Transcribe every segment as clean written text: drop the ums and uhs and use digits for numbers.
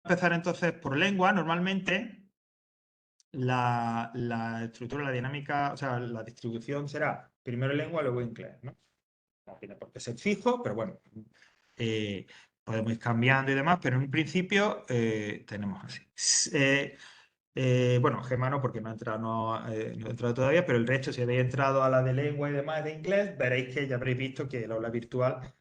empezar entonces por lengua. Normalmente la estructura, la dinámica, o sea, la distribución será primero lengua, luego inglés, ¿no? No tiene por qué ser fijo, pero bueno, podemos ir cambiando y demás, pero en un principio tenemos así. Bueno, Gemma no, porque no ha entrado, no ha entrado todavía, pero el resto, si habéis entrado a la de lengua y demás de inglés, veréis que ya habréis visto que el aula virtual,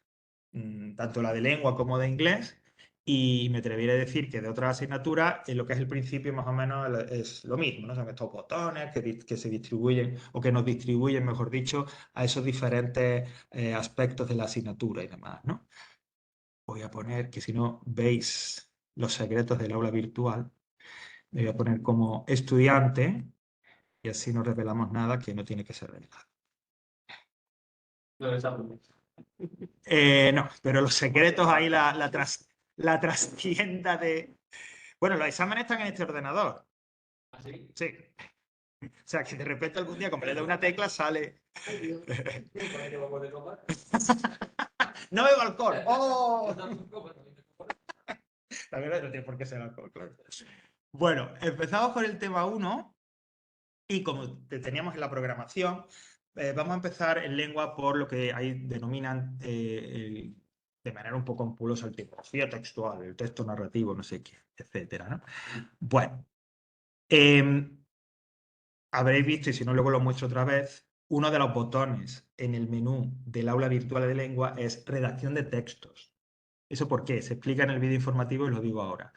tanto la de lengua como de inglés, y me atrevería a decir que de otras asignaturas, en lo que es el principio más o menos es lo mismo, ¿no? Son estos botones que se distribuyen, o que nos distribuyen, mejor dicho, a esos diferentes aspectos de la asignatura y demás, ¿no? Voy a poner que si no veis los secretos del aula virtual, me voy a poner como estudiante y así no revelamos nada que no tiene que ser revelado. No, pero los secretos ahí, la trastienda de... Bueno, los exámenes están en este ordenador. ¿Ah, sí? Sí. O sea, que de repente algún día, como le da una tecla, sale... ¡No bebo alcohol! ¡Oh! La verdad no tiene por qué ser alcohol, claro. Bueno, empezamos con el tema 1 y como teníamos en la programación, vamos a empezar en lengua por lo que ahí denominan de manera un poco ampulosa el tipografía textual, el texto narrativo, no sé qué, etcétera, ¿no? Bueno, habréis visto, y si no luego lo muestro otra vez, uno de los botones en el menú del aula virtual de lengua es redacción de textos. ¿Eso por qué? Se explica en el vídeo informativo y lo digo ahora.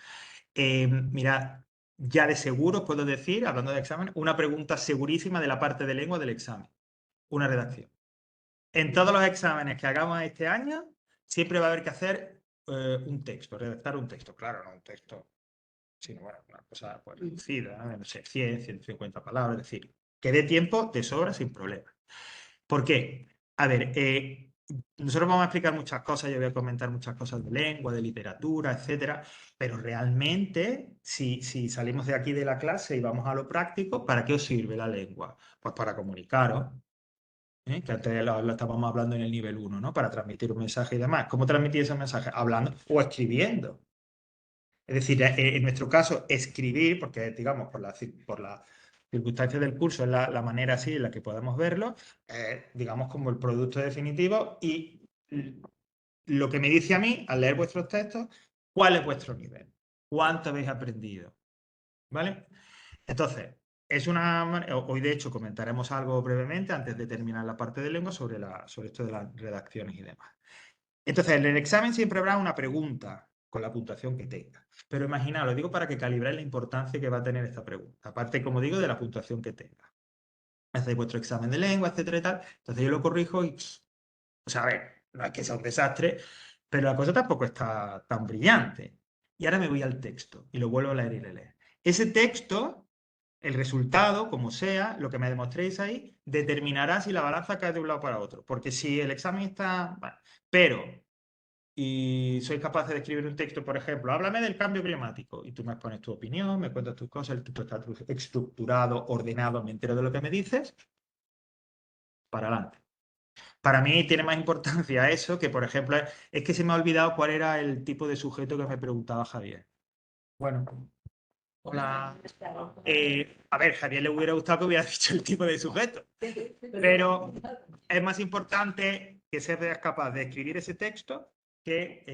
Mirad, ya de seguro puedo decir, hablando de examen, una pregunta segurísima de la parte de lengua del examen. Una redacción. En todos los exámenes que hagamos este año, siempre va a haber que hacer un texto, redactar un texto. Claro, no un texto, sino bueno, una cosa pues, reducida, no sé, 100, 150 palabras, es decir, que dé tiempo de sobra sin problema. ¿Por qué? A ver, nosotros vamos a explicar muchas cosas, yo voy a comentar muchas cosas de lengua, de literatura, etcétera, pero realmente, si salimos de aquí de la clase y vamos a lo práctico, ¿para qué os sirve la lengua? Pues para comunicaros, que antes lo estábamos hablando en el nivel 1, ¿no? Para transmitir un mensaje y demás. ¿Cómo transmitir ese mensaje? Hablando o escribiendo. Es decir, en nuestro caso, escribir, porque digamos, por la circunstancias del curso es la manera así en la que podemos verlo, digamos como el producto definitivo y lo que me dice a mí al leer vuestros textos, cuál es vuestro nivel, cuánto habéis aprendido, ¿vale? Entonces, hoy de hecho comentaremos algo brevemente antes de terminar la parte de lengua sobre esto de las redacciones y demás. Entonces, en el examen siempre habrá una pregunta con la puntuación que tenga. Pero imaginaos, lo digo para que calibréis la importancia que va a tener esta pregunta. Aparte, como digo, de la puntuación que tenga. Hacéis vuestro examen de lengua, etcétera y tal. Entonces yo lo corrijo y... O sea, a ver, no es que sea un desastre, pero la cosa tampoco está tan brillante. Y ahora me voy al texto y lo vuelvo a leer y releer. Ese texto, el resultado, como sea, lo que me demostréis ahí, determinará si la balanza cae de un lado para otro. Porque si el examen está... Bueno, pero y soy capaz de escribir un texto, por ejemplo, háblame del cambio climático, y tú me pones tu opinión, me cuentas tus cosas, el texto está estructurado, ordenado, me entero de lo que me dices, para adelante. Para mí tiene más importancia eso que, por ejemplo, es que se me ha olvidado cuál era el tipo de sujeto que me preguntaba Javier. Bueno, hola. A ver, Javier le hubiera gustado que hubiera dicho el tipo de sujeto, pero es más importante que seas capaz de escribir ese texto que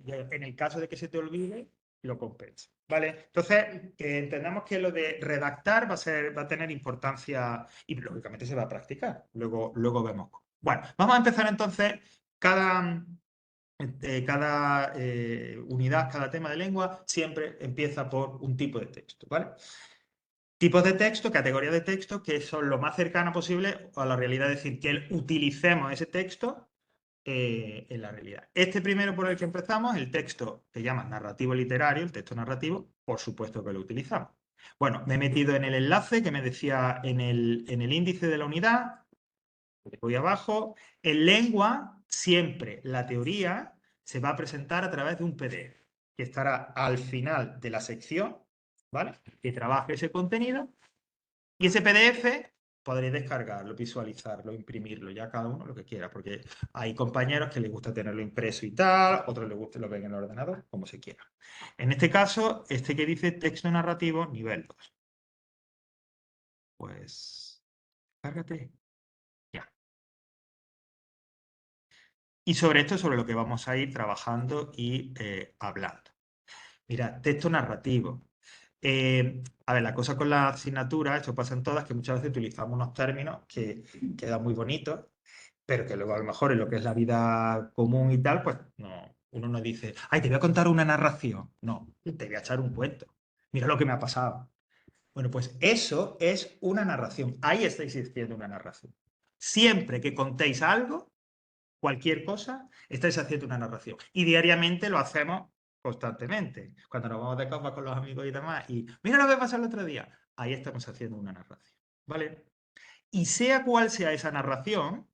en el caso de que se te olvide, lo compensa. ¿Vale? Entonces, entendamos que lo de redactar va a tener importancia y lógicamente se va a practicar. Luego vemos. Bueno, vamos a empezar entonces cada unidad, cada tema de lengua siempre empieza por un tipo de texto, ¿vale? Tipos de texto, categorías de texto que son lo más cercano posible a la realidad, es decir, que utilicemos ese texto en la realidad. Este primero por el que empezamos, el texto que llaman narrativo literario, el texto narrativo, por supuesto que lo utilizamos. Bueno, me he metido en el enlace que me decía en el índice de la unidad, voy abajo. En lengua, siempre la teoría se va a presentar a través de un PDF, que estará al final de la sección, ¿vale? Que trabaje ese contenido. Y ese PDF, podréis descargarlo, visualizarlo, imprimirlo, ya cada uno lo que quiera, porque hay compañeros que les gusta tenerlo impreso y tal, otros les gusta lo ven en el ordenador, como se quiera. En este caso, este que dice texto narrativo, nivel 2. Pues, cárgate. Ya. Y sobre esto es sobre lo que vamos a ir trabajando y hablando. Mira, texto narrativo. A ver, la cosa con la asignatura, esto pasa en todas, que muchas veces utilizamos unos términos que quedan muy bonitos, pero que luego a lo mejor en lo que es la vida común y tal, pues no, uno no dice, ay, te voy a contar una narración. No, te voy a echar un cuento. Mira lo que me ha pasado. Bueno, pues eso es una narración. Ahí está existiendo una narración. Siempre que contéis algo, cualquier cosa, estáis haciendo una narración. Y diariamente lo hacemos constantemente. Cuando nos vamos de copas con los amigos y demás, y mira lo que pasó el otro día, ahí estamos haciendo una narración. ¿Vale? Y sea cual sea esa narración,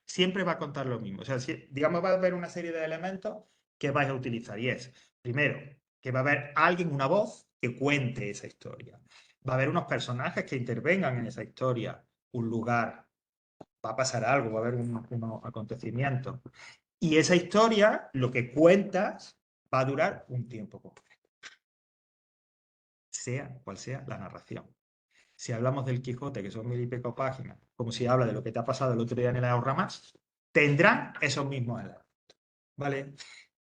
siempre va a contar lo mismo. O sea, si, digamos, va a haber una serie de elementos que vais a utilizar. Y es, primero, que va a haber alguien, una voz, que cuente esa historia. Va a haber unos personajes que intervengan en esa historia, un lugar, va a pasar algo, va a haber unos acontecimientos. Y esa historia, lo que cuentas, va a durar un tiempo concreto, sea cual sea la narración. Si hablamos del Quijote, que son 1000 y pico páginas, como si habla de lo que te ha pasado el otro día en el Ahorramás, tendrán esos mismos elementos. ¿Vale?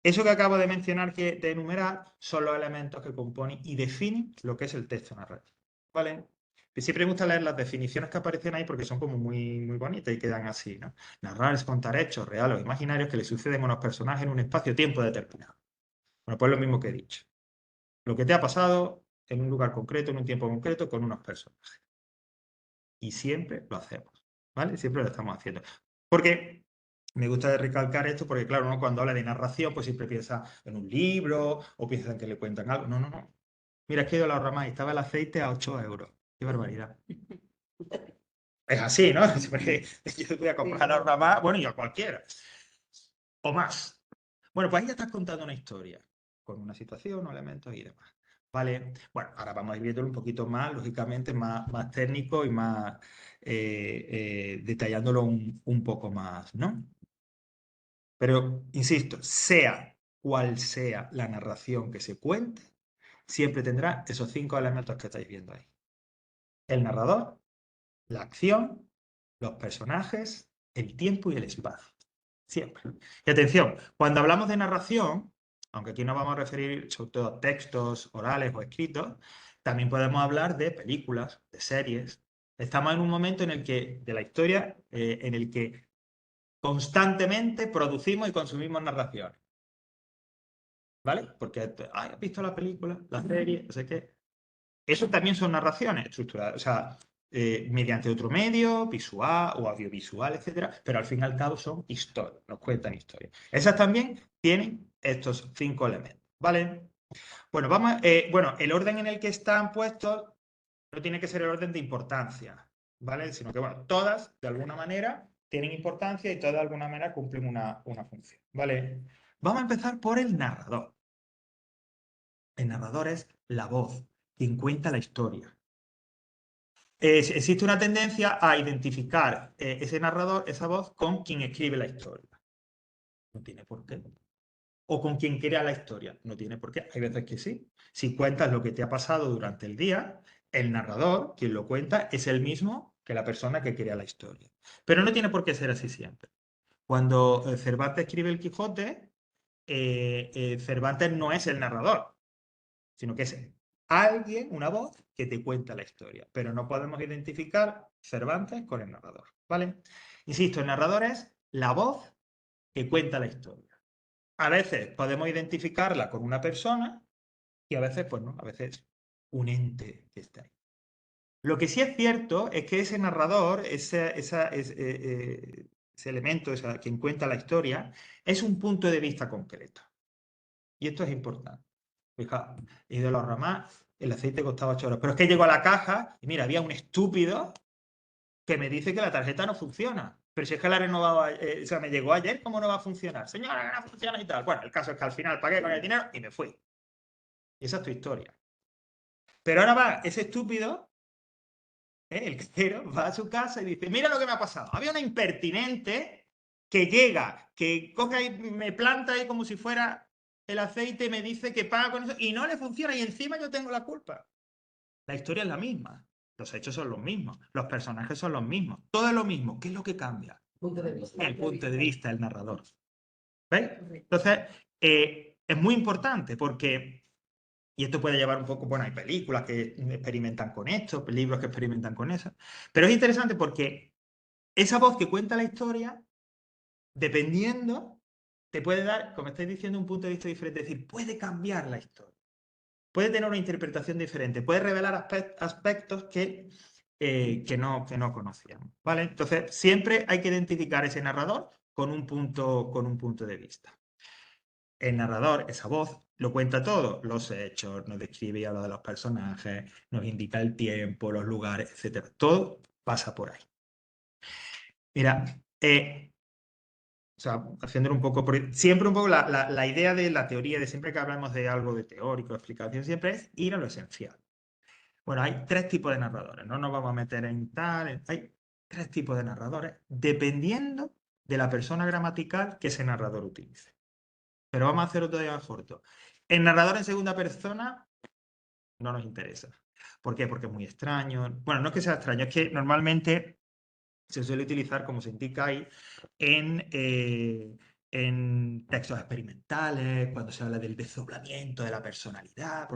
Eso que acabo de mencionar, de enumerar, son los elementos que componen y definen lo que es el texto narrativo. ¿Vale? Siempre me gusta leer las definiciones que aparecen ahí porque son como muy, muy bonitas y quedan así, ¿no? Narrar es contar hechos reales o imaginarios que le suceden a unos personajes en un espacio-tiempo determinado. Bueno, pues lo mismo que he dicho. Lo que te ha pasado en un lugar concreto, en un tiempo concreto, con unos personajes. Y siempre lo hacemos, ¿vale? Siempre lo estamos haciendo. Porque me gusta recalcar esto porque, claro, uno cuando habla de narración, pues siempre piensa en un libro o piensa en que le cuentan algo. No, no, no. Mira, es que he ido a la rama y estaba el aceite a 8 euros. Qué barbaridad. Es así, ¿no? Porque yo voy a comprar a la rama, bueno, y a cualquiera. O más. Bueno, pues ahí ya estás contando una historia, con una situación, elementos y demás. ¿Vale? Bueno, ahora vamos a ir viéndolo un poquito más, lógicamente, más técnico y más detallándolo un poco más, ¿no? Pero, insisto, sea cual sea la narración que se cuente, siempre tendrá esos 5 elementos que estáis viendo ahí. El narrador, la acción, los personajes, el tiempo y el espacio. Siempre. Y atención, cuando hablamos de narración, aunque aquí nos vamos a referir sobre todo a textos orales o escritos, también podemos hablar de películas, de series. Estamos en un momento en el que, de la historia, en el que constantemente producimos y consumimos narraciones. ¿Vale? Porque, ay, ¿has visto la película, la serie? No sé qué. Eso también son narraciones estructuradas, o sea, mediante otro medio, visual o audiovisual, etcétera, pero al fin y al cabo son historias, nos cuentan historias. Esas también tienen estos 5 elementos, ¿vale? Bueno, bueno, el orden en el que están puestos no tiene que ser el orden de importancia, ¿vale? Sino que, bueno, todas, de alguna manera, tienen importancia y todas, de alguna manera, cumplen una función, ¿vale? Vamos a empezar por el narrador. El narrador es la voz, quien cuenta la historia. Existe una tendencia a identificar ese narrador, esa voz, con quien escribe la historia. No tiene por qué. O con quien crea la historia. No tiene por qué. Hay veces que sí. Si cuentas lo que te ha pasado durante el día, el narrador, quien lo cuenta, es el mismo que la persona que crea la historia. Pero no tiene por qué ser así siempre. Cuando Cervantes escribe el Quijote, Cervantes no es el narrador, sino que es alguien, una voz, que te cuenta la historia. Pero no podemos identificar Cervantes con el narrador, ¿vale? Insisto, el narrador es la voz que cuenta la historia. A veces podemos identificarla con una persona y a veces, pues no, a veces un ente que está ahí. Lo que sí es cierto es que ese narrador, ese elemento, quien cuenta la historia, es un punto de vista concreto. Y esto es importante. Fijaos, he ido a los Ramás, el aceite costaba 8 euros. Pero es que llego a la caja y mira, había un estúpido que me dice que la tarjeta no funciona. Pero si es que la he renovado, o sea, me llegó ayer, ¿cómo no va a funcionar? Señora, que no funciona y tal. Bueno, el caso es que al final pagué con el dinero y me fui. Y esa es tu historia. Pero ahora va ese estúpido El casero va a su casa y dice, mira lo que me ha pasado. Había una impertinente que llega, que coge ahí, me planta ahí como si fuera el aceite y me dice que paga con eso y no le funciona y encima yo tengo la culpa. La historia es la misma. Los hechos son los mismos. Los personajes son los mismos. Todo es lo mismo. ¿Qué es lo que cambia? Punto de vista. El punto de vista, el narrador. ¿Veis? Entonces, es muy importante porque, y esto puede llevar un poco, bueno, hay películas que experimentan con esto, libros que experimentan con eso, pero es interesante porque esa voz que cuenta la historia, dependiendo, te puede dar, como estáis diciendo, un punto de vista diferente, es decir, puede cambiar la historia, puede tener una interpretación diferente, puede revelar aspectos que no conocíamos, ¿vale? Entonces, siempre hay que identificar ese narrador con un punto de vista. El narrador, esa voz, lo cuenta todo, los hechos, nos describe y habla de los personajes, nos indica el tiempo, los lugares, etc. Todo pasa por ahí. Mira, o sea, haciéndolo un poco, siempre un poco la idea de la teoría, de siempre que hablamos de algo de teórico, explicación, siempre es ir a lo esencial. Bueno, hay tres tipos de narradores, no nos vamos a meter en tal, hay tres tipos de narradores, dependiendo de la persona gramatical que ese narrador utilice. Pero vamos a hacer otro día corto. El narrador en segunda persona no nos interesa. ¿Por qué? Porque es muy extraño. Bueno, no es que sea extraño, es que normalmente se suele utilizar, como se indica ahí, en textos experimentales, cuando se habla del desdoblamiento de la personalidad.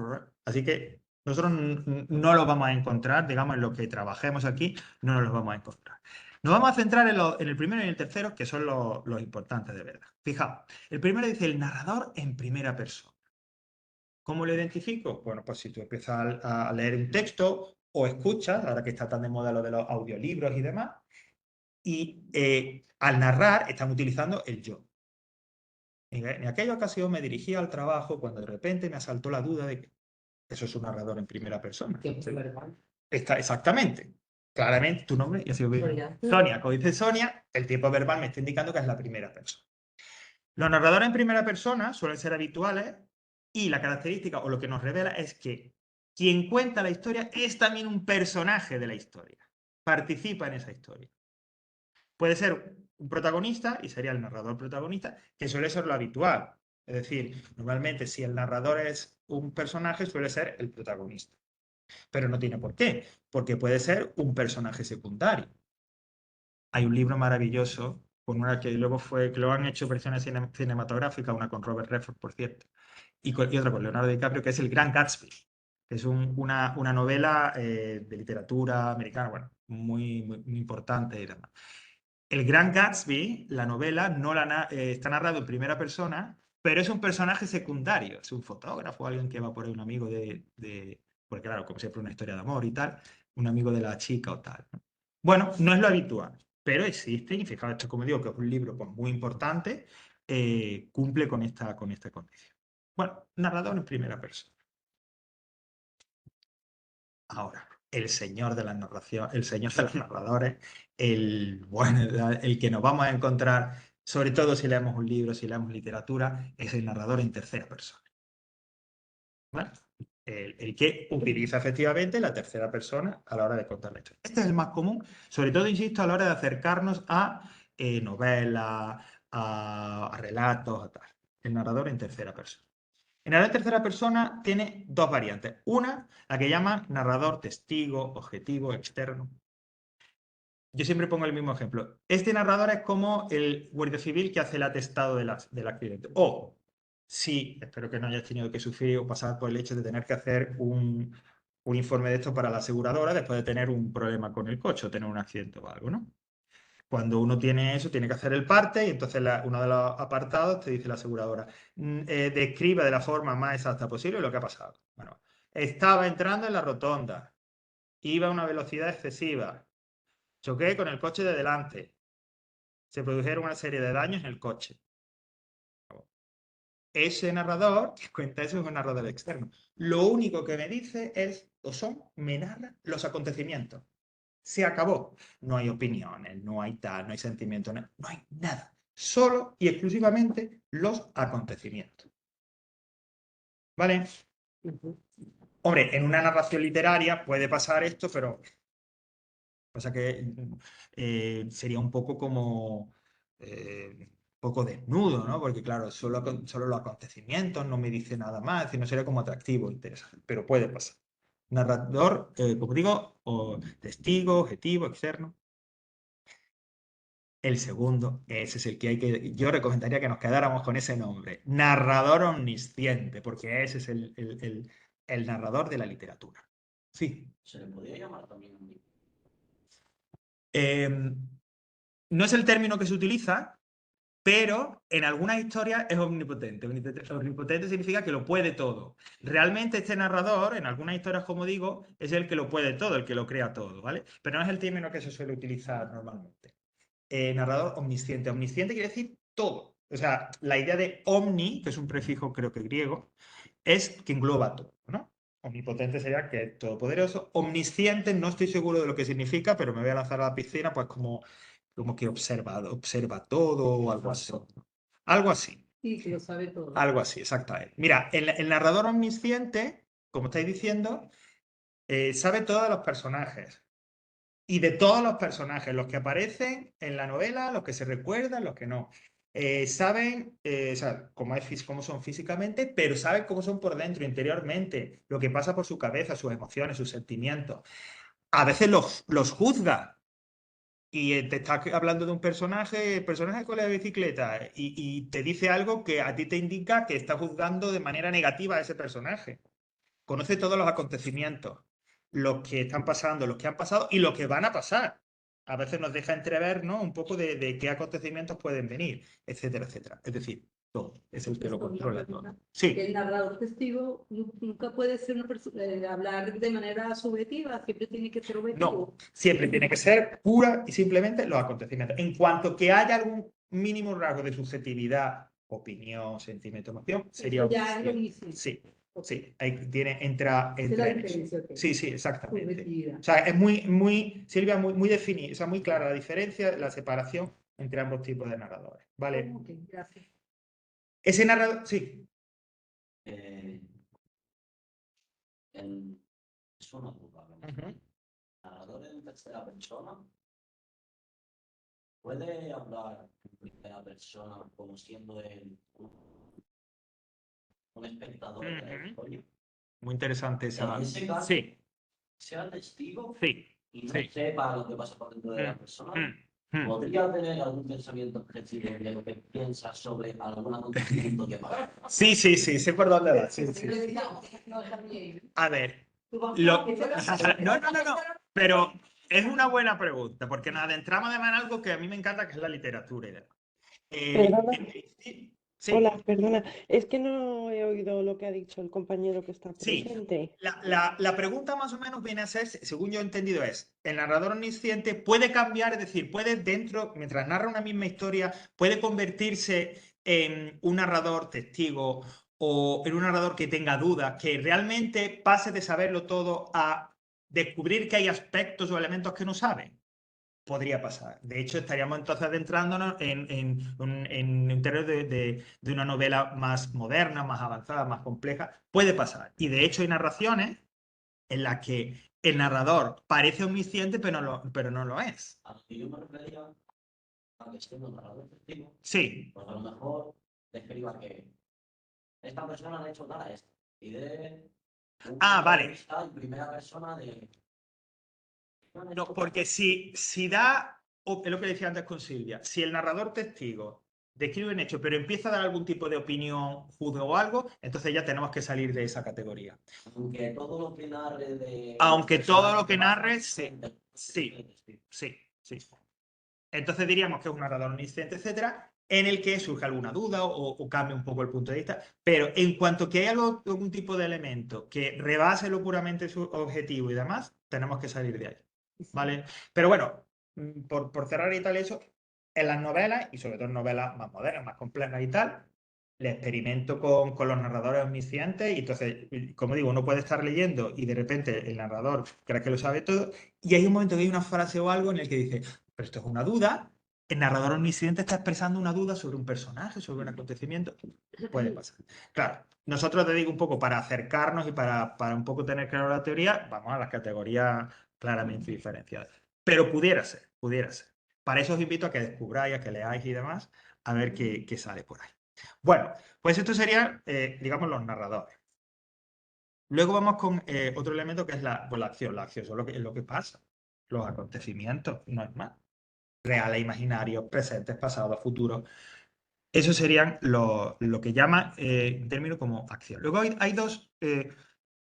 Así que nosotros no lo vamos a encontrar, digamos, en lo que trabajemos aquí, no nos lo vamos a encontrar. Nos vamos a centrar en el primero y el tercero, que son los importantes de verdad. Fijaos, el primero dice el narrador en primera persona. ¿Cómo lo identifico? Bueno, pues si tú empiezas a leer un texto o escuchas, ahora que está tan de moda lo de los audiolibros y demás, y al narrar están utilizando el yo. En aquella ocasión me dirigía al trabajo cuando de repente me asaltó la duda de que eso es un narrador en primera persona. Está exactamente. Claramente, tu nombre, y así lo veo. Sonia. Sonia, como dice Sonia, el tiempo verbal me está indicando que es la primera persona. Los narradores en primera persona suelen ser habituales y la característica o lo que nos revela es que quien cuenta la historia es también un personaje de la historia. Participa en esa historia. Puede ser un protagonista, y sería el narrador protagonista, que suele ser lo habitual. Es decir, normalmente si el narrador es un personaje, suele ser el protagonista. Pero no tiene por qué, porque puede ser un personaje secundario. Hay un libro maravilloso, con una que luego que lo han hecho versiones cinematográficas, una con Robert Redford, por cierto, y otra con Leonardo DiCaprio, que es El Gran Gatsby, que es una novela de literatura americana, bueno, muy importante y demás. El Gran Gatsby, la novela, no está narrado en primera persona, pero es un personaje secundario, es un fotógrafo, alguien que va por ahí, un amigo porque claro, como siempre una historia de amor y tal, un amigo de la chica o tal, ¿no? Bueno, no es lo habitual, pero existe, y fijaos, esto como digo, que es un libro pues, muy importante, cumple con esta condición. Bueno, narrador en primera persona. Ahora, el señor de la narración, el señor de los narradores, el que nos vamos a encontrar, sobre todo si leemos un libro, si leemos literatura, es el narrador en tercera persona. ¿Vale? El que utiliza efectivamente la tercera persona a la hora de contar la historia. Este es el más común, sobre todo, insisto, a la hora de acercarnos a novelas, a relatos, a tal. El narrador en tercera persona. El narrador en tercera persona tiene dos variantes. Una, la que llaman narrador testigo, objetivo, externo. Yo siempre pongo el mismo ejemplo. Este narrador es como el guardia civil que hace el atestado del accidente. O, si, espero que no hayas tenido que sufrir o pasar por el hecho de tener que hacer un informe de esto para la aseguradora después de tener un problema con el coche o tener un accidente o algo, ¿no? Cuando uno tiene eso, tiene que hacer el parte y entonces uno de los apartados te dice la aseguradora, describe de la forma más exacta posible lo que ha pasado. Bueno, estaba entrando en la rotonda, iba a una velocidad excesiva, choqué con el coche de delante, se produjeron una serie de daños en el coche. Ese narrador que cuenta eso es un narrador externo. Lo único que me dice me narra los acontecimientos. Se acabó. No hay opiniones, no hay tal, no hay sentimientos, no hay nada. Solo y exclusivamente los acontecimientos. ¿Vale? Hombre, en una narración literaria puede pasar esto, pero Pasa que sería un poco como un poco desnudo, ¿no? Porque claro, solo los acontecimientos no me dice nada más, es decir, no sería como atractivo, interesante, pero puede pasar. Narrador, como digo, o testigo, objetivo, externo. El segundo, ese es el que yo recomendaría que nos quedáramos con ese nombre, narrador omnisciente, porque ese es el narrador de la literatura. Sí. ¿Se le podría llamar también omnipotente? No es el término que se utiliza, pero en algunas historias es omnipotente. Omnipotente significa que lo puede todo. Realmente este narrador, en algunas historias, como digo, es el que lo puede todo, el que lo crea todo, ¿vale? Pero no es el término que se suele utilizar normalmente. Narrador omnisciente. Omnisciente quiere decir todo. O sea, la idea de omni, que es un prefijo creo que griego, es que engloba todo, ¿no? Omnipotente sería que es todopoderoso. Omnisciente no estoy seguro de lo que significa, pero me voy a lanzar a la piscina, pues como que observa todo o algo así. Algo así. Sí, que lo sabe todo. Algo así, exactamente. Mira, el narrador omnisciente, como estáis diciendo, sabe todos los personajes. Y de todos los personajes, los que aparecen en la novela, los que se recuerdan, los que no. Saben o sea, cómo son físicamente, pero saben cómo son por dentro, interiormente, lo que pasa por su cabeza, sus emociones, sus sentimientos. A veces los juzga. Y te está hablando de un personaje, el personaje con la bicicleta, y te dice algo que a ti te indica que está juzgando de manera negativa a ese personaje. Conoce todos los acontecimientos, los que están pasando, los que han pasado y los que van a pasar. A veces nos deja entrever, ¿no? Un poco de qué acontecimientos pueden venir, etcétera, etcétera. Es decir, todo. Es el que lo controla todo. Sí. El narrador testigo nunca puede ser una persona, hablar de manera subjetiva, siempre tiene que ser objetivo. No, siempre tiene que ser pura y simplemente los acontecimientos. En cuanto que haya algún mínimo rasgo de subjetividad, opinión, sentimiento, emoción, sería Eso ya es lo omnisciente. mismo. Sí. Okay. Sí, ahí entra Esa es la en eso. diferencia. Okay. Sí, sí, exactamente. Subjetividad. O sea, es muy, Silvia, muy definida, o sea, muy clara la diferencia, la separación entre ambos tipos de narradores. ¿Vale? Okay, gracias. Ese narrador, sí. Es una duda, ¿verdad? ¿El narrador en tercera persona puede hablar en primera persona como siendo él un espectador de la historia? Muy interesante esa. En ese caso, sí. sea testigo Sí. y no Sí. sepa lo que pasa por dentro de la persona, Mm. ¿podría tener algún pensamiento objetivo de lo que piensa sobre algún acontecimiento que pasa? Sí, sé por dónde va. Sí. A ver, no. Pero es una buena pregunta, porque nos adentramos además en algo que a mí me encanta, que es la literatura y demás. Perdona. Sí. Hola, perdona. Es que no he oído lo que ha dicho el compañero que está Sí, presente. la pregunta más o menos viene a ser, según yo he entendido, es, el narrador omnisciente puede cambiar, es decir, puede dentro, mientras narra una misma historia, puede convertirse en un narrador testigo o en un narrador que tenga dudas, que realmente pase de saberlo todo a descubrir que hay aspectos o elementos que no sabe. Podría pasar. De hecho, estaríamos entonces adentrándonos en un terreno de una novela más moderna, más avanzada, más compleja. Puede pasar. Y de hecho hay narraciones en las que el narrador parece omnisciente, pero no lo es. A lo que yo me refería a que siendo narrador testigo, Sí. pues a lo mejor describa que esta persona ha hecho tal a esto. Y de Vale. en primera persona de... No, porque si da, es lo que decía antes con Silvia, si el narrador testigo describe un hecho, pero empieza a dar algún tipo de opinión, juzga o algo, entonces ya tenemos que salir de esa categoría. Aunque todo lo que narre de... Aunque todo lo que narre, sí. Entonces diríamos que es un narrador omnisciente, etcétera, en el que surge alguna duda o cambia un poco el punto de vista, pero en cuanto que hay algún tipo de elemento que rebase lo puramente su objetivo y demás, tenemos que salir de ahí. ¿Vale? Pero bueno, por cerrar y tal eso, en las novelas, y sobre todo en novelas más modernas, más complejas y tal, el experimento con los narradores omniscientes, y entonces, como digo, uno puede estar leyendo y de repente el narrador cree que lo sabe todo, y hay un momento que hay una frase o algo en el que dice, pero esto es una duda, el narrador omnisciente está expresando una duda sobre un personaje, sobre un acontecimiento, puede pasar. Claro, nosotros te digo un poco, para acercarnos y para un poco tener claro la teoría, vamos a las categorías claramente diferenciadas. Pero pudiera ser, pudiera ser. Para eso os invito a que descubráis, a que leáis y demás, a ver qué sale por ahí. Bueno, pues esto serían, digamos, los narradores. Luego vamos con otro elemento que es pues la acción. La acción es lo que pasa, los acontecimientos, no es más. Reales, imaginarios, presentes, pasados, futuros. Eso serían lo que llaman términos como acción. Luego hay dos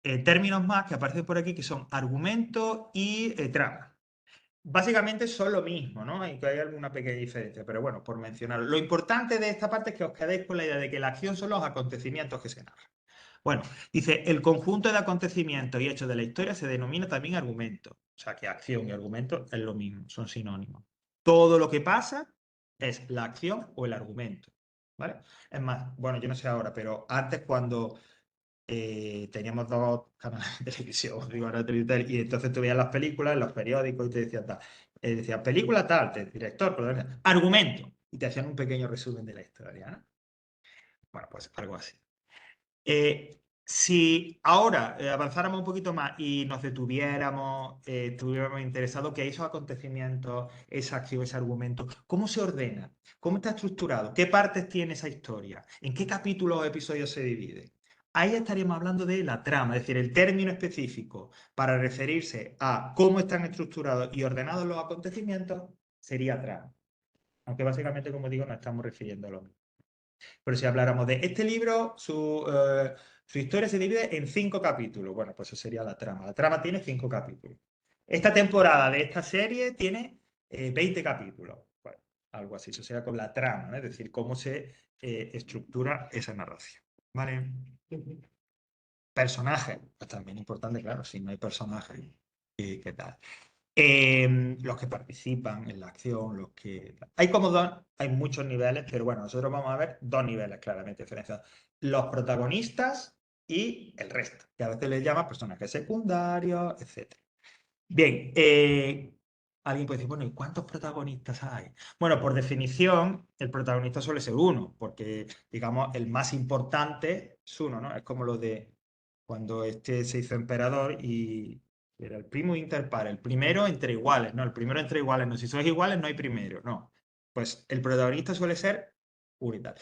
términos más que aparecen por aquí que son argumento y trama. Básicamente son lo mismo, ¿no? Hay alguna pequeña diferencia, pero bueno, por mencionarlo. Lo importante de esta parte es que os quedéis con la idea de que la acción son los acontecimientos que se narran. Bueno, dice, el conjunto de acontecimientos y hechos de la historia se denomina también argumento. O sea, que acción y argumento es lo mismo, son sinónimos. Todo lo que pasa es la acción o el argumento, ¿vale? Es más, bueno, yo no sé ahora, pero antes cuando teníamos dos canales de televisión, digo, ahora televisión, y entonces tú veías las películas en los periódicos y te decían tal. Decía, película tal, director, argumento. Y te hacían un pequeño resumen de la historia, ¿no? Bueno, pues algo así. Si ahora avanzáramos un poquito más y nos detuviéramos, estuviéramos interesados que esos acontecimientos, esa acción, ese argumento, ¿cómo se ordena? ¿Cómo está estructurado? ¿Qué partes tiene esa historia? ¿En qué capítulos o episodios se divide? Ahí estaríamos hablando de la trama, es decir, el término específico para referirse a cómo están estructurados y ordenados los acontecimientos sería trama. Aunque básicamente, como digo, nos estamos refiriendo a lo mismo. Pero si habláramos de este libro, su historia se divide en 5 capítulos. Bueno, pues eso sería la trama. La trama tiene 5 capítulos. Esta temporada de esta serie tiene 20 capítulos. Bueno, algo así. Eso sería con la trama, ¿no? Es decir, cómo se estructura esa narración. ¿Vale? Personajes. Pues también importante, claro, si no hay personajes, ¿qué tal? Los que participan en la acción, los que... hay muchos niveles, pero bueno, nosotros vamos a ver 2 niveles claramente diferenciados. Los protagonistas y el resto, que a veces les llaman personajes secundarios, etc. Bien, alguien puede decir, bueno, ¿y cuántos protagonistas hay? Bueno, por definición, el protagonista suele ser uno, porque, digamos, el más importante es uno, ¿no? Es como lo de cuando este se hizo emperador y era el primo inter pares, el primero entre iguales, no, el primero entre iguales, no, si sois iguales no hay primero, no. Pues el protagonista suele ser uno y tal.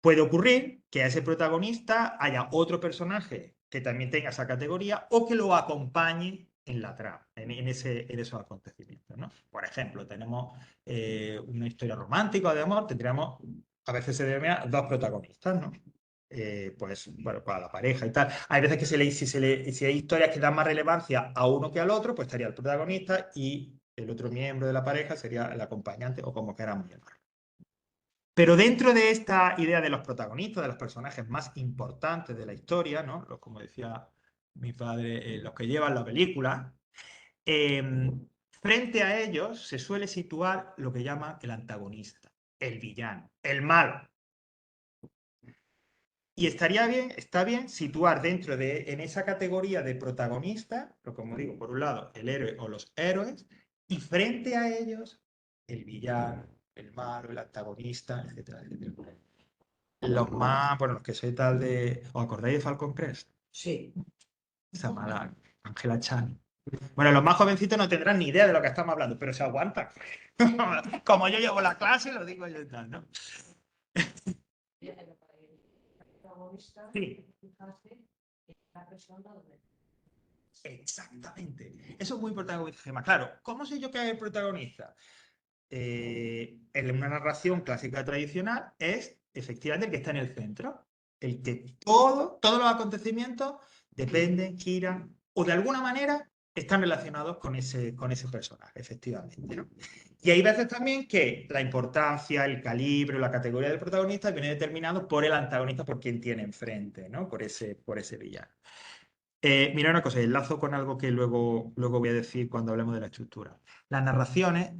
Puede ocurrir que a ese protagonista haya otro personaje que también tenga esa categoría o que lo acompañe en la trama, en esos acontecimientos, ¿no? Por ejemplo, tenemos una historia romántica o de amor, tendríamos, a veces se denomina 2 protagonistas, ¿no? Pues, bueno, para la pareja y tal. Hay veces que si hay historias que dan más relevancia a uno que al otro, pues estaría el protagonista y el otro miembro de la pareja sería el acompañante o como queramos llamarlo. Pero dentro de esta idea de los protagonistas, de los personajes más importantes de la historia, ¿no? Como decía mi padre, los que llevan la película, frente a ellos se suele situar lo que llaman el antagonista, el villano, el malo. Y está bien situar en esa categoría de protagonista, pero como digo, por un lado, el héroe o los héroes, y frente a ellos, el villano, el malo, el antagonista, etcétera, etcétera. Los que soy tal de... ¿Os acordáis de Falcon Crest? Sí. Esa mala Angela Chan. Bueno, los más jovencitos no tendrán ni idea de lo que estamos hablando, pero se aguantan. Como yo llevo la clase, lo digo yo y tal, ¿no? Sí. Exactamente. Eso es muy importante, como dice Gemma. Claro, ¿cómo sé yo que es el protagonista? En una narración clásica tradicional es efectivamente el que está en el centro. El que todos los acontecimientos dependen, giran o de alguna manera están relacionados con ese personaje, efectivamente, ¿no? Y hay veces también que la importancia, el calibre, la categoría del protagonista viene determinado por el antagonista, por quien tiene enfrente, ¿no? Por ese villano. Mira una cosa, enlazo con algo que luego voy a decir cuando hablemos de la estructura. Las narraciones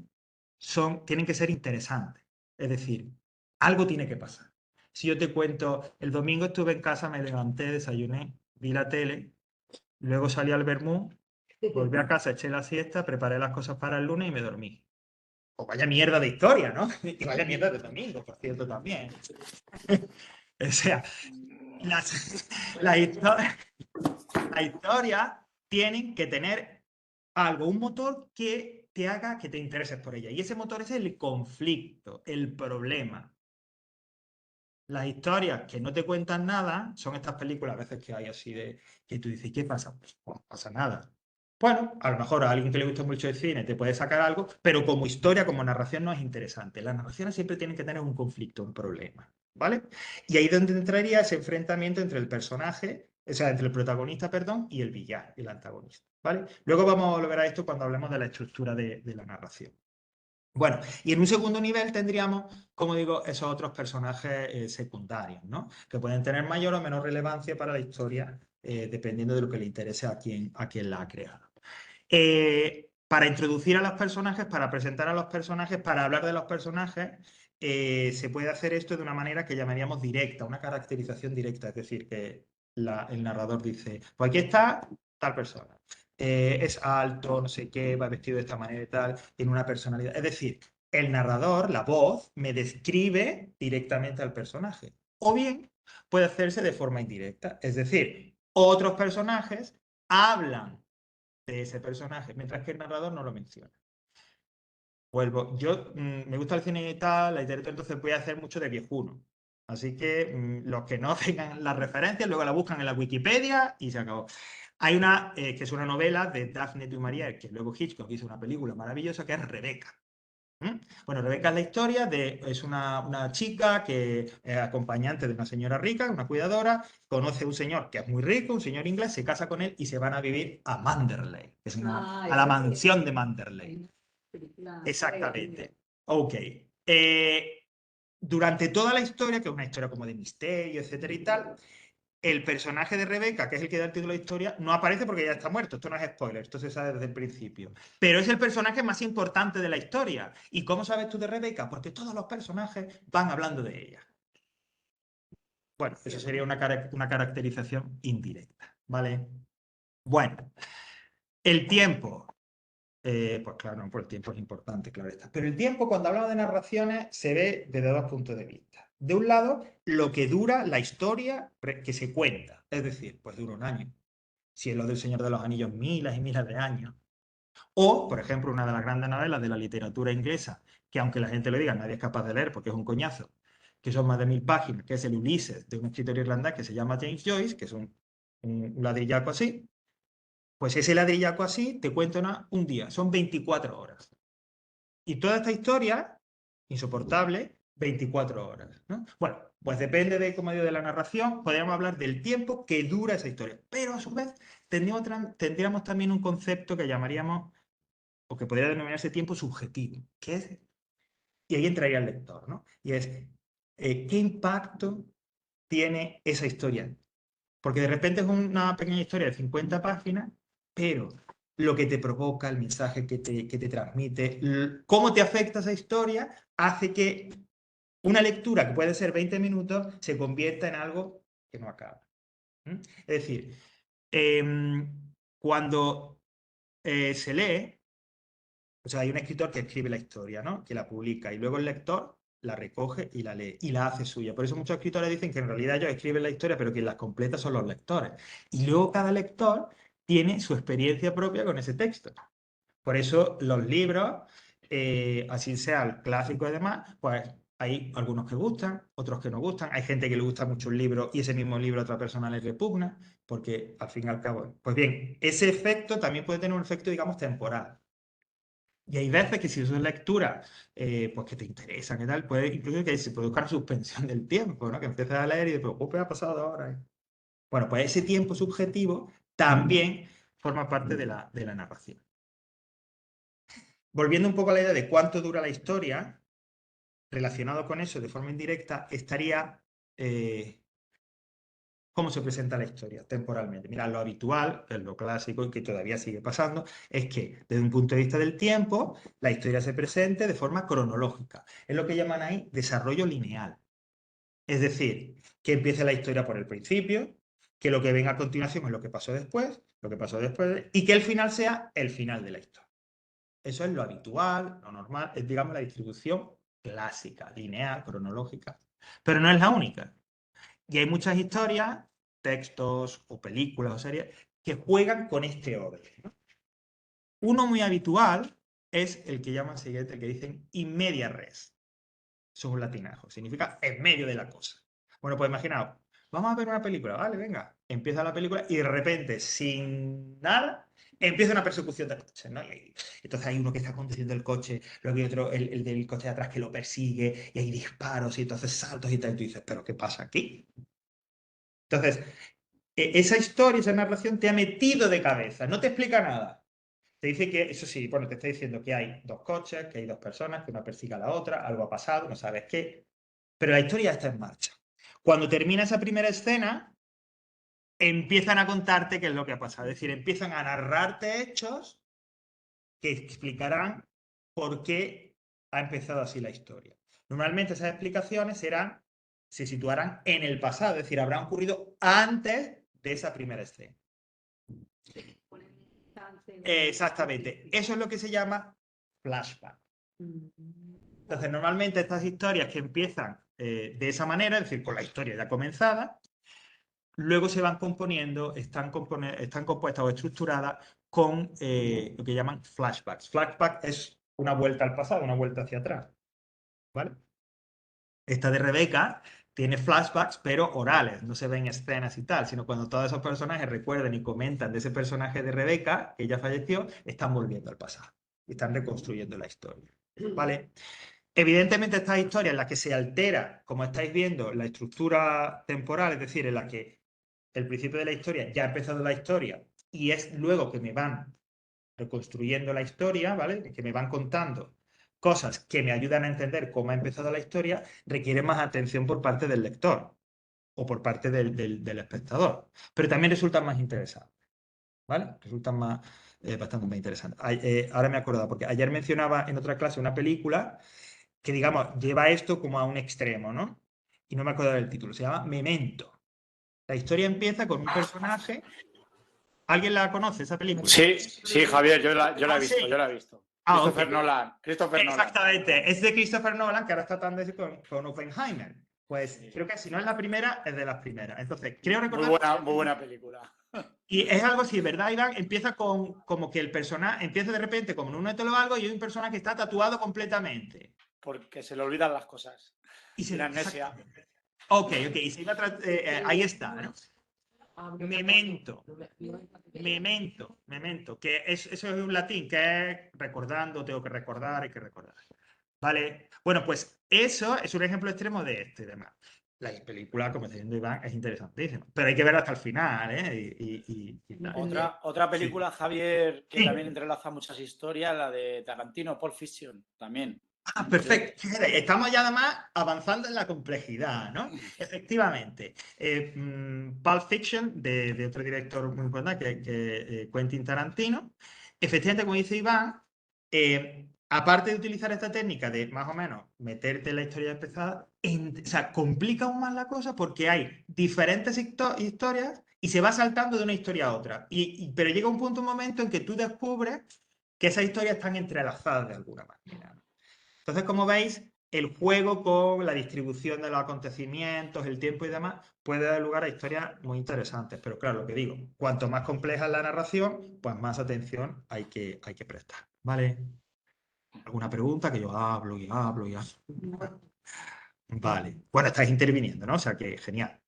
tienen que ser interesantes. Es decir, algo tiene que pasar. Si yo te cuento, el domingo estuve en casa, me levanté, desayuné, vi la tele, luego salí al vermú, volví a casa, eché la siesta, preparé las cosas para el lunes y me dormí. O vaya mierda de historia, ¿no? Y vaya mierda de domingo, por cierto, también. O sea, la historia tienen que tener algo, un motor que te haga que te intereses por ella. Y ese motor es el conflicto, el problema. Las historias que no te cuentan nada son estas películas a veces que hay así de que tú dices, ¿qué pasa? Pues no pasa nada. Bueno, a lo mejor a alguien que le gusta mucho el cine te puede sacar algo, pero como historia, como narración no es interesante. Las narraciones siempre tienen que tener un conflicto, un problema, ¿vale? Y ahí es donde entraría ese enfrentamiento entre el personaje, o sea, entre el protagonista, perdón, y el villano, el antagonista, ¿vale? Luego vamos a volver a esto cuando hablemos de la estructura de la narración. Bueno, y en un segundo nivel tendríamos, como digo, esos otros personajes secundarios, ¿no? Que pueden tener mayor o menor relevancia para la historia, dependiendo de lo que le interese a quien la ha creado. Para introducir a los personajes, para presentar a los personajes, para hablar de los personajes, se puede hacer esto de una manera que llamaríamos directa, una caracterización directa, es decir, que el narrador dice, pues aquí está tal persona. Es alto, no sé qué, va vestido de esta manera y tal, tiene una personalidad. Es decir, el narrador, la voz, me describe directamente al personaje. O bien puede hacerse de forma indirecta. Es decir, otros personajes hablan de ese personaje, mientras que el narrador no lo menciona. Vuelvo. Yo me gusta el cine y tal, la literatura, entonces voy a hacer mucho de viejuno. Así que los que no tengan las referencias, luego la buscan en la Wikipedia y se acabó. Hay una que es una novela de Daphne du Maurier, que luego Hitchcock hizo una película maravillosa, que es Rebeca. Bueno, Rebeca es la historia de, es una chica que es acompañante de una señora rica, una cuidadora, conoce a un señor que es muy rico, un señor inglés, se casa con él y se van a vivir a Manderley, que es a la mansión de Manderley. Exactamente. Ok. Durante toda la historia, que es una historia como de misterio, etcétera y tal, el personaje de Rebeca, que es el que da el título de historia, no aparece porque ya está muerto. Esto no es spoiler, esto se sabe desde el principio. Pero es el personaje más importante de la historia. ¿Y cómo sabes tú de Rebeca? Porque todos los personajes van hablando de ella. Bueno, eso sería una caracterización indirecta, ¿vale? Bueno, el tiempo. Pues claro, no, pues el tiempo es importante, claro está. Pero el tiempo, cuando hablamos de narraciones, se ve desde dos puntos de vista. De un lado, lo que dura la historia que se cuenta. Es decir, pues dura un año. Si es lo del Señor de los Anillos, miles y miles de años. O, por ejemplo, una de las grandes novelas de la literatura inglesa, que aunque la gente lo diga, nadie es capaz de leer porque es un coñazo, que son más de 1000 páginas, que es el Ulises, de un escritor irlandés que se llama James Joyce, que es un ladrillaco así. Pues ese ladrillaco así te cuenta un día, son 24 horas. Y toda esta historia, insoportable, 24 horas, ¿no? Bueno, pues depende de, como digo, de la narración, podríamos hablar del tiempo que dura esa historia. Pero a su vez tendríamos también un concepto que llamaríamos, o que podría denominarse tiempo subjetivo, que es, y ahí entraría el lector, ¿no? Y es, ¿qué impacto tiene esa historia? Porque de repente es una pequeña historia de 50 páginas, pero lo que te provoca, el mensaje que te transmite, cómo te afecta esa historia, hace que una lectura que puede ser 20 minutos se convierta en algo que no acaba. Es decir, cuando se lee, o sea, hay un escritor que escribe la historia, ¿no? Que la publica y luego el lector la recoge y la lee y la hace suya. Por eso muchos escritores dicen que en realidad ellos escriben la historia, pero quien las completa son los lectores. Y luego cada lector tiene su experiencia propia con ese texto. Por eso los libros, así sea el clásico y demás, pues hay algunos que gustan, otros que no gustan. Hay gente que le gusta mucho un libro y ese mismo libro a otra persona le repugna, porque al fin y al cabo. Pues bien, ese efecto también puede tener un efecto, digamos, temporal. Y hay veces que si son lecturas pues que te interesan y tal, puede incluso que se produzca una suspensión del tiempo, ¿no? Que empieces a leer y después, ¿qué ha pasado ahora? Bueno, pues ese tiempo subjetivo también forma parte de la narración. Volviendo un poco a la idea de cuánto dura la historia, relacionado con eso de forma indirecta, estaría cómo se presenta la historia temporalmente. Mira, lo habitual, que es lo clásico y que todavía sigue pasando, es que desde un punto de vista del tiempo, la historia se presente de forma cronológica. Es lo que llaman ahí desarrollo lineal. Es decir, que empiece la historia por el principio, que lo que venga a continuación es lo que pasó después, y que el final sea el final de la historia. Eso es lo habitual, lo normal, es, digamos, la distribución clásica, lineal, cronológica. Pero no es la única. Y hay muchas historias, textos o películas o series que juegan con este orden, ¿no? Uno muy habitual es el que llaman siguiente, el que dicen in media res. Eso es un latinajo, significa en medio de la cosa. Bueno, pues imaginaos, vamos a ver una película, ¿vale? Venga, empieza la película y de repente, sin nada, empieza una persecución de coches, ¿no? Entonces hay uno que está conduciendo el coche, luego hay otro, el del coche de atrás que lo persigue, y hay disparos, y entonces saltos y tal, y tú dices, ¿pero qué pasa aquí? Entonces, esa historia, esa narración te ha metido de cabeza, no te explica nada. Te dice que, eso sí, bueno, te está diciendo que hay dos coches, que hay dos personas, que una persigue a la otra, algo ha pasado, no sabes qué, pero la historia ya está en marcha. Cuando termina esa primera escena, empiezan a contarte qué es lo que ha pasado. Es decir, empiezan a narrarte hechos que explicarán por qué ha empezado así la historia. Normalmente esas explicaciones se situarán en el pasado, es decir, habrán ocurrido antes de esa primera escena. Exactamente. Eso es lo que se llama flashback. Entonces, normalmente estas historias que empiezan de esa manera, es decir, con la historia ya comenzada, luego se van componiendo, están compuestas o estructuradas con lo que llaman flashbacks. Flashback es una vuelta al pasado, una vuelta hacia atrás. ¿Vale? Esta de Rebeca tiene flashbacks, pero orales, no se ven escenas y tal, sino cuando todos esos personajes recuerdan y comentan de ese personaje de Rebeca, que ella falleció, están volviendo al pasado. Están reconstruyendo la historia. ¿Vale? Evidentemente, estas historias en las que se altera, como estáis viendo, la estructura temporal, es decir, en la que el principio de la historia ya ha empezado la historia y es luego que me van reconstruyendo la historia, ¿vale? Que me van contando cosas que me ayudan a entender cómo ha empezado la historia, requiere más atención por parte del lector o por parte del espectador. Pero también resultan más interesantes, ¿vale? Resultan bastante más interesantes. Ahora me he acordado, porque ayer mencionaba en otra clase una película que, digamos, lleva esto como a un extremo, ¿no? Y no me acuerdo del título, se llama Memento. La historia empieza con un personaje. ¿Alguien la conoce, esa película? Sí, sí, Javier, yo la he visto, sí. yo la he visto. Ah, Christopher ok. Nolan. Exactamente, es de Christopher Nolan, que ahora está tratando de decir con Oppenheimer. Pues creo que si no es la primera, es de las primeras. Entonces, creo recordar. Muy buena película. Y es algo así, ¿verdad, Iván? Empieza como que el personaje, empieza de repente como en un o algo y hay un personaje que está tatuado completamente. Porque se le olvidan las cosas. Y Tiene amnesia. Ok, y se iba ahí está, ¿no? Memento, que eso es un latín, que es recordando, tengo que recordar, hay que recordar. ¿Vale? Bueno, pues eso es un ejemplo extremo de este tema. La película, como está diciendo Iván, es interesantísima, pero hay que verla hasta el final, ¿eh? Y tal. Otra película, Sí. Javier, que Sí. también entrelaza muchas historias, la de Tarantino, Pulp Fiction, también. Ah, perfecto. Fíjate, estamos ya además avanzando en la complejidad, ¿no? Efectivamente. Pulp Fiction, de otro director muy importante, que Quentin Tarantino. Efectivamente, como dice Iván, aparte de utilizar esta técnica de más o menos meterte en la historia empezada, o sea, complica aún más la cosa porque hay diferentes historias y se va saltando de una historia a otra. Pero llega un momento en que tú descubres que esas historias están entrelazadas de alguna manera, ¿no? Entonces, como veis, el juego con la distribución de los acontecimientos, el tiempo y demás, puede dar lugar a historias muy interesantes. Pero claro, lo que digo, cuanto más compleja es la narración, pues más atención hay que prestar. ¿Vale? ¿Alguna pregunta? Que yo hablo y hablo y hablo. Vale. Bueno, estáis interviniendo, ¿no? O sea que genial.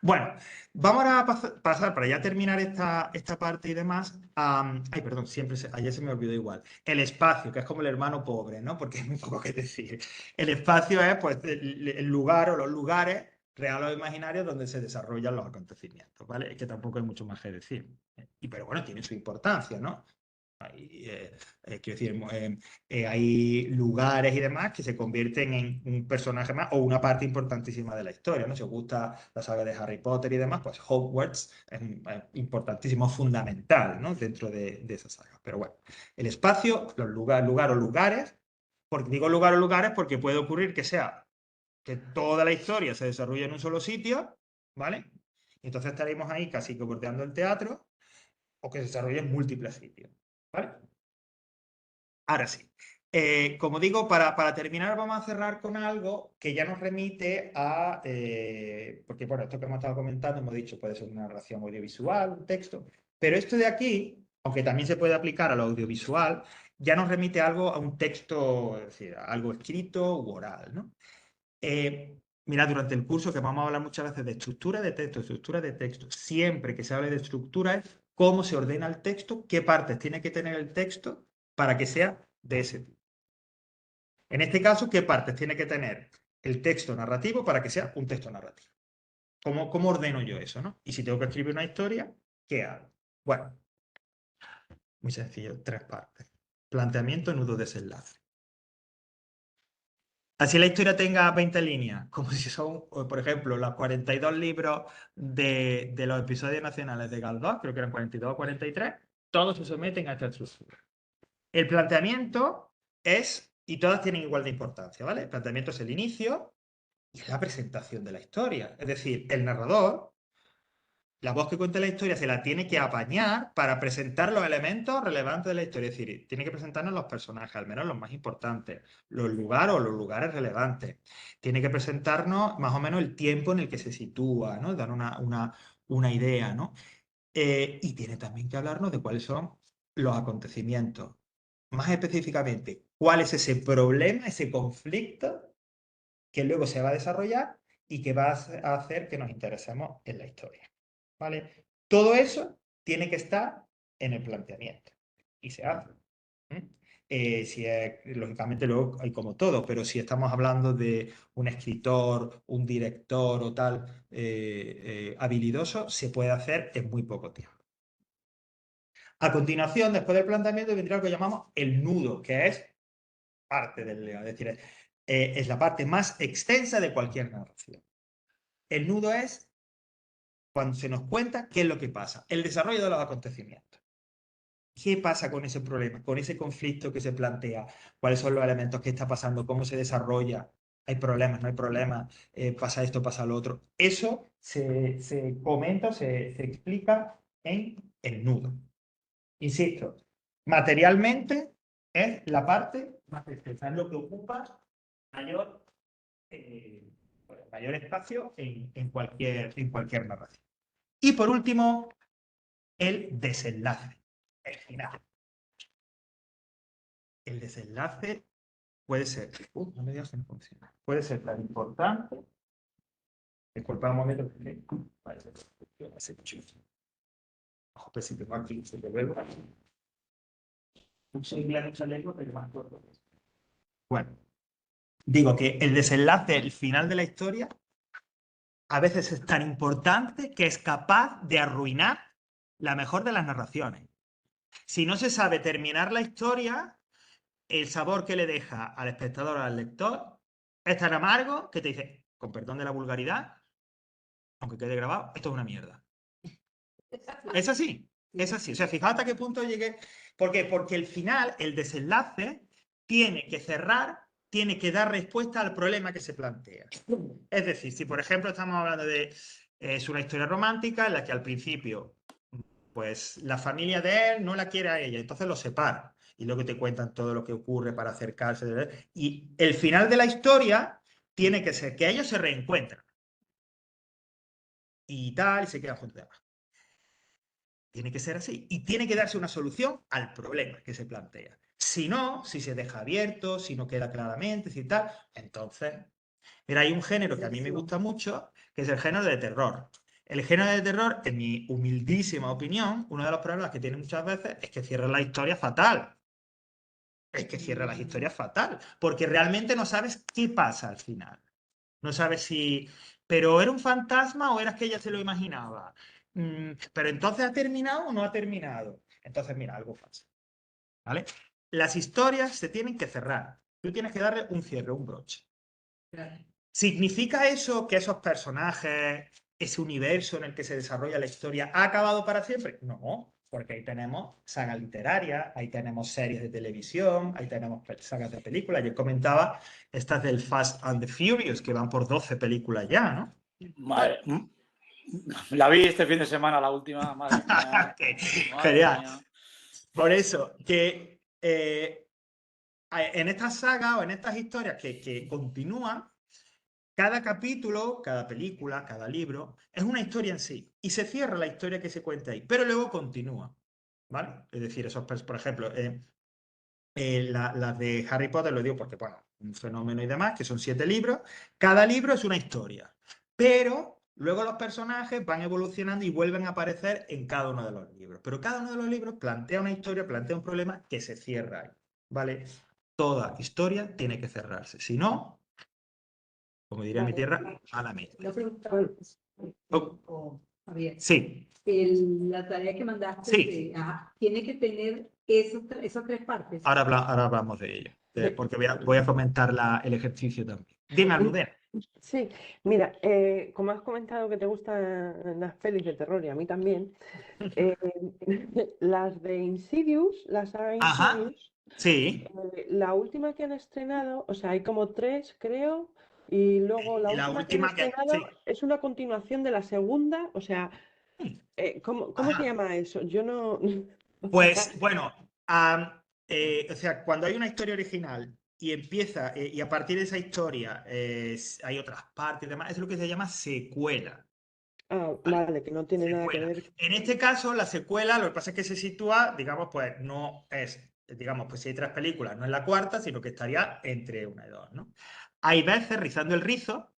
Bueno, vamos a pasar para ya terminar esta parte y demás. Ay, perdón, ayer se me olvidó igual. El espacio, que es como el hermano pobre, ¿no? Porque hay muy poco que decir. El espacio es, pues, el lugar o los lugares reales o imaginarios donde se desarrollan los acontecimientos, ¿vale? Es que tampoco hay mucho más que decir. Pero bueno, tiene su importancia, ¿no? Quiero decir, hay lugares y demás que se convierten en un personaje más o una parte importantísima de la historia, ¿no? Si os gusta la saga de Harry Potter y demás, pues Hogwarts es importantísimo, fundamental, ¿no? Dentro de esa saga. Pero bueno, el espacio, los lugar o lugares, porque digo lugar o lugares porque puede ocurrir que sea que toda la historia se desarrolle en un solo sitio, ¿vale? Entonces estaremos ahí casi que bordeando el teatro, o que se desarrolle en múltiples sitios, ¿vale? Ahora sí. Como digo, para terminar vamos a cerrar con algo que ya nos remite a, porque bueno, esto que hemos estado comentando, hemos dicho, puede ser una narración audiovisual, un texto, pero esto de aquí aunque también se puede aplicar a lo audiovisual, ya nos remite algo a un texto, es decir, a algo escrito u oral, ¿no? Mira, durante el curso que vamos a hablar muchas veces de estructura de texto, siempre que se hable de estructura es cómo se ordena el texto, qué partes tiene que tener el texto para que sea de ese tipo. En este caso, qué partes tiene que tener el texto narrativo para que sea un texto narrativo. ¿Cómo ordeno yo eso, no? Y si tengo que escribir una historia, ¿qué hago? Bueno, muy sencillo, 3 partes. Planteamiento, nudo, desenlace. Así la historia tenga 20 líneas, como si son, por ejemplo, los 42 libros de los episodios nacionales de Galdós, creo que eran 42 o 43, todos se someten a esta estructura. El planteamiento es, y todas tienen igual de importancia, ¿vale? El planteamiento es el inicio y es la presentación de la historia. Es decir, el narrador, la voz que cuenta la historia, se la tiene que apañar para presentar los elementos relevantes de la historia. Es decir, tiene que presentarnos los personajes, al menos los más importantes, los lugares o los lugares relevantes. Tiene que presentarnos más o menos el tiempo en el que se sitúa, ¿no? Dar una idea, ¿no? Y tiene también que hablarnos de cuáles son los acontecimientos. Más específicamente, cuál es ese problema, ese conflicto que luego se va a desarrollar y que va a hacer que nos interesemos en la historia. ¿Vale? Todo eso tiene que estar en el planteamiento y se hace. Lógicamente luego hay como todo, pero si estamos hablando de un escritor, un director o tal habilidoso, se puede hacer en muy poco tiempo. A continuación, después del planteamiento, vendrá lo que llamamos el nudo, que es parte del leo, es decir, es la parte más extensa de cualquier narración. El nudo es cuando se nos cuenta qué es lo que pasa, el desarrollo de los acontecimientos. ¿Qué pasa con ese problema, con ese conflicto que se plantea? ¿Cuáles son los elementos que está pasando? ¿Cómo se desarrolla? ¿Hay problemas? ¿No hay problemas? ¿Pasa esto? ¿Pasa lo otro? Eso se comenta, se explica en el nudo. Insisto, materialmente es la parte más extensa, es lo que ocupa mayor, mayor espacio en cualquier narración. Y por último, el desenlace, el final. El desenlace puede ser, no me digas que no funciona, puede ser tan importante. Disculpa un momento. Si tengo aquí, se te vuelve. Bueno, digo que el desenlace, el final de la historia, a veces es tan importante que es capaz de arruinar la mejor de las narraciones. Si no se sabe terminar la historia, el sabor que le deja al espectador o al lector es tan amargo que te dice, con perdón de la vulgaridad, aunque quede grabado, esto es una mierda. Es así, es así. O sea, fijaos hasta qué punto llegué. ¿Por qué? Porque el final, el desenlace, tiene que cerrar, tiene que dar respuesta al problema que se plantea. Es decir, si por ejemplo estamos hablando de es una historia romántica en la que al principio pues la familia de él no la quiere a ella, entonces lo separa. Y luego te cuentan todo lo que ocurre para acercarse. Y el final de la historia tiene que ser que ellos se reencuentran. Y tal, y se quedan juntos. Tiene que ser así. Y tiene que darse una solución al problema que se plantea. Si no, si se deja abierto, si no queda claramente, si tal, entonces... Mira, hay un género que a mí me gusta mucho, que es el género de terror. El género de terror, en mi humildísima opinión, uno de los problemas que tiene muchas veces es que cierra la historia fatal. Es que cierra las historias fatal, porque realmente no sabes qué pasa al final. No sabes si... ¿Pero era un fantasma o era que ella se lo imaginaba? ¿Pero entonces ha terminado o no ha terminado? Entonces, mira, algo fácil. ¿Vale? Las historias se tienen que cerrar. Tú tienes que darle un cierre, un broche. ¿Significa eso que esos personajes, ese universo en el que se desarrolla la historia, ha acabado para siempre? No, porque ahí tenemos sagas literarias, ahí tenemos series de televisión, ahí tenemos sagas de películas. Yo comentaba estas del Fast and the Furious, que van por 12 películas ya, ¿no? Madre, la vi este fin de semana, la última. Madre mía. Genial. Por eso, que en estas sagas o en estas historias que continúan, cada capítulo, cada película, cada libro, es una historia en sí. Y se cierra la historia que se cuenta ahí, pero luego continúa. ¿vale? Es decir, por ejemplo, las de Harry Potter, lo digo porque, bueno, un fenómeno y demás, que son 7 libros. Cada libro es una historia, pero luego los personajes van evolucionando y vuelven a aparecer en cada uno de los libros. Pero cada uno de los libros plantea una historia, plantea un problema que se cierra ahí, ¿vale? Toda historia tiene que cerrarse. Si no, como diría mi tierra, a la mierda. Lo preguntaba, Javier. Sí, La tarea que mandaste Sí. tiene que tener esas 3 partes. ahora hablamos de ello, porque voy a comentar el ejercicio también. Dime, Almudena. Sí, mira, como has comentado que te gustan las pelis de terror y a mí también, eh, las de Insidious, la saga Ajá. Insidious, Sí, la última que han estrenado, o sea, hay como 3, creo, y luego la y la última que han última que... estrenado Sí. es una continuación de la segunda, o sea, ¿cómo se Ajá. llama eso? Yo no... o Pues sea, bueno, o sea, cuando hay una historia original y empieza, y a partir de esa historia hay otras partes y demás, es lo que se llama secuela. ¿Vale? vale, que no tiene nada que Secuela. ver. En este caso, la secuela, lo que pasa es que se sitúa, digamos, pues no es, digamos, pues si hay 3 películas, no es la cuarta, sino que estaría entre una y dos, ¿no? Hay veces, rizando el rizo,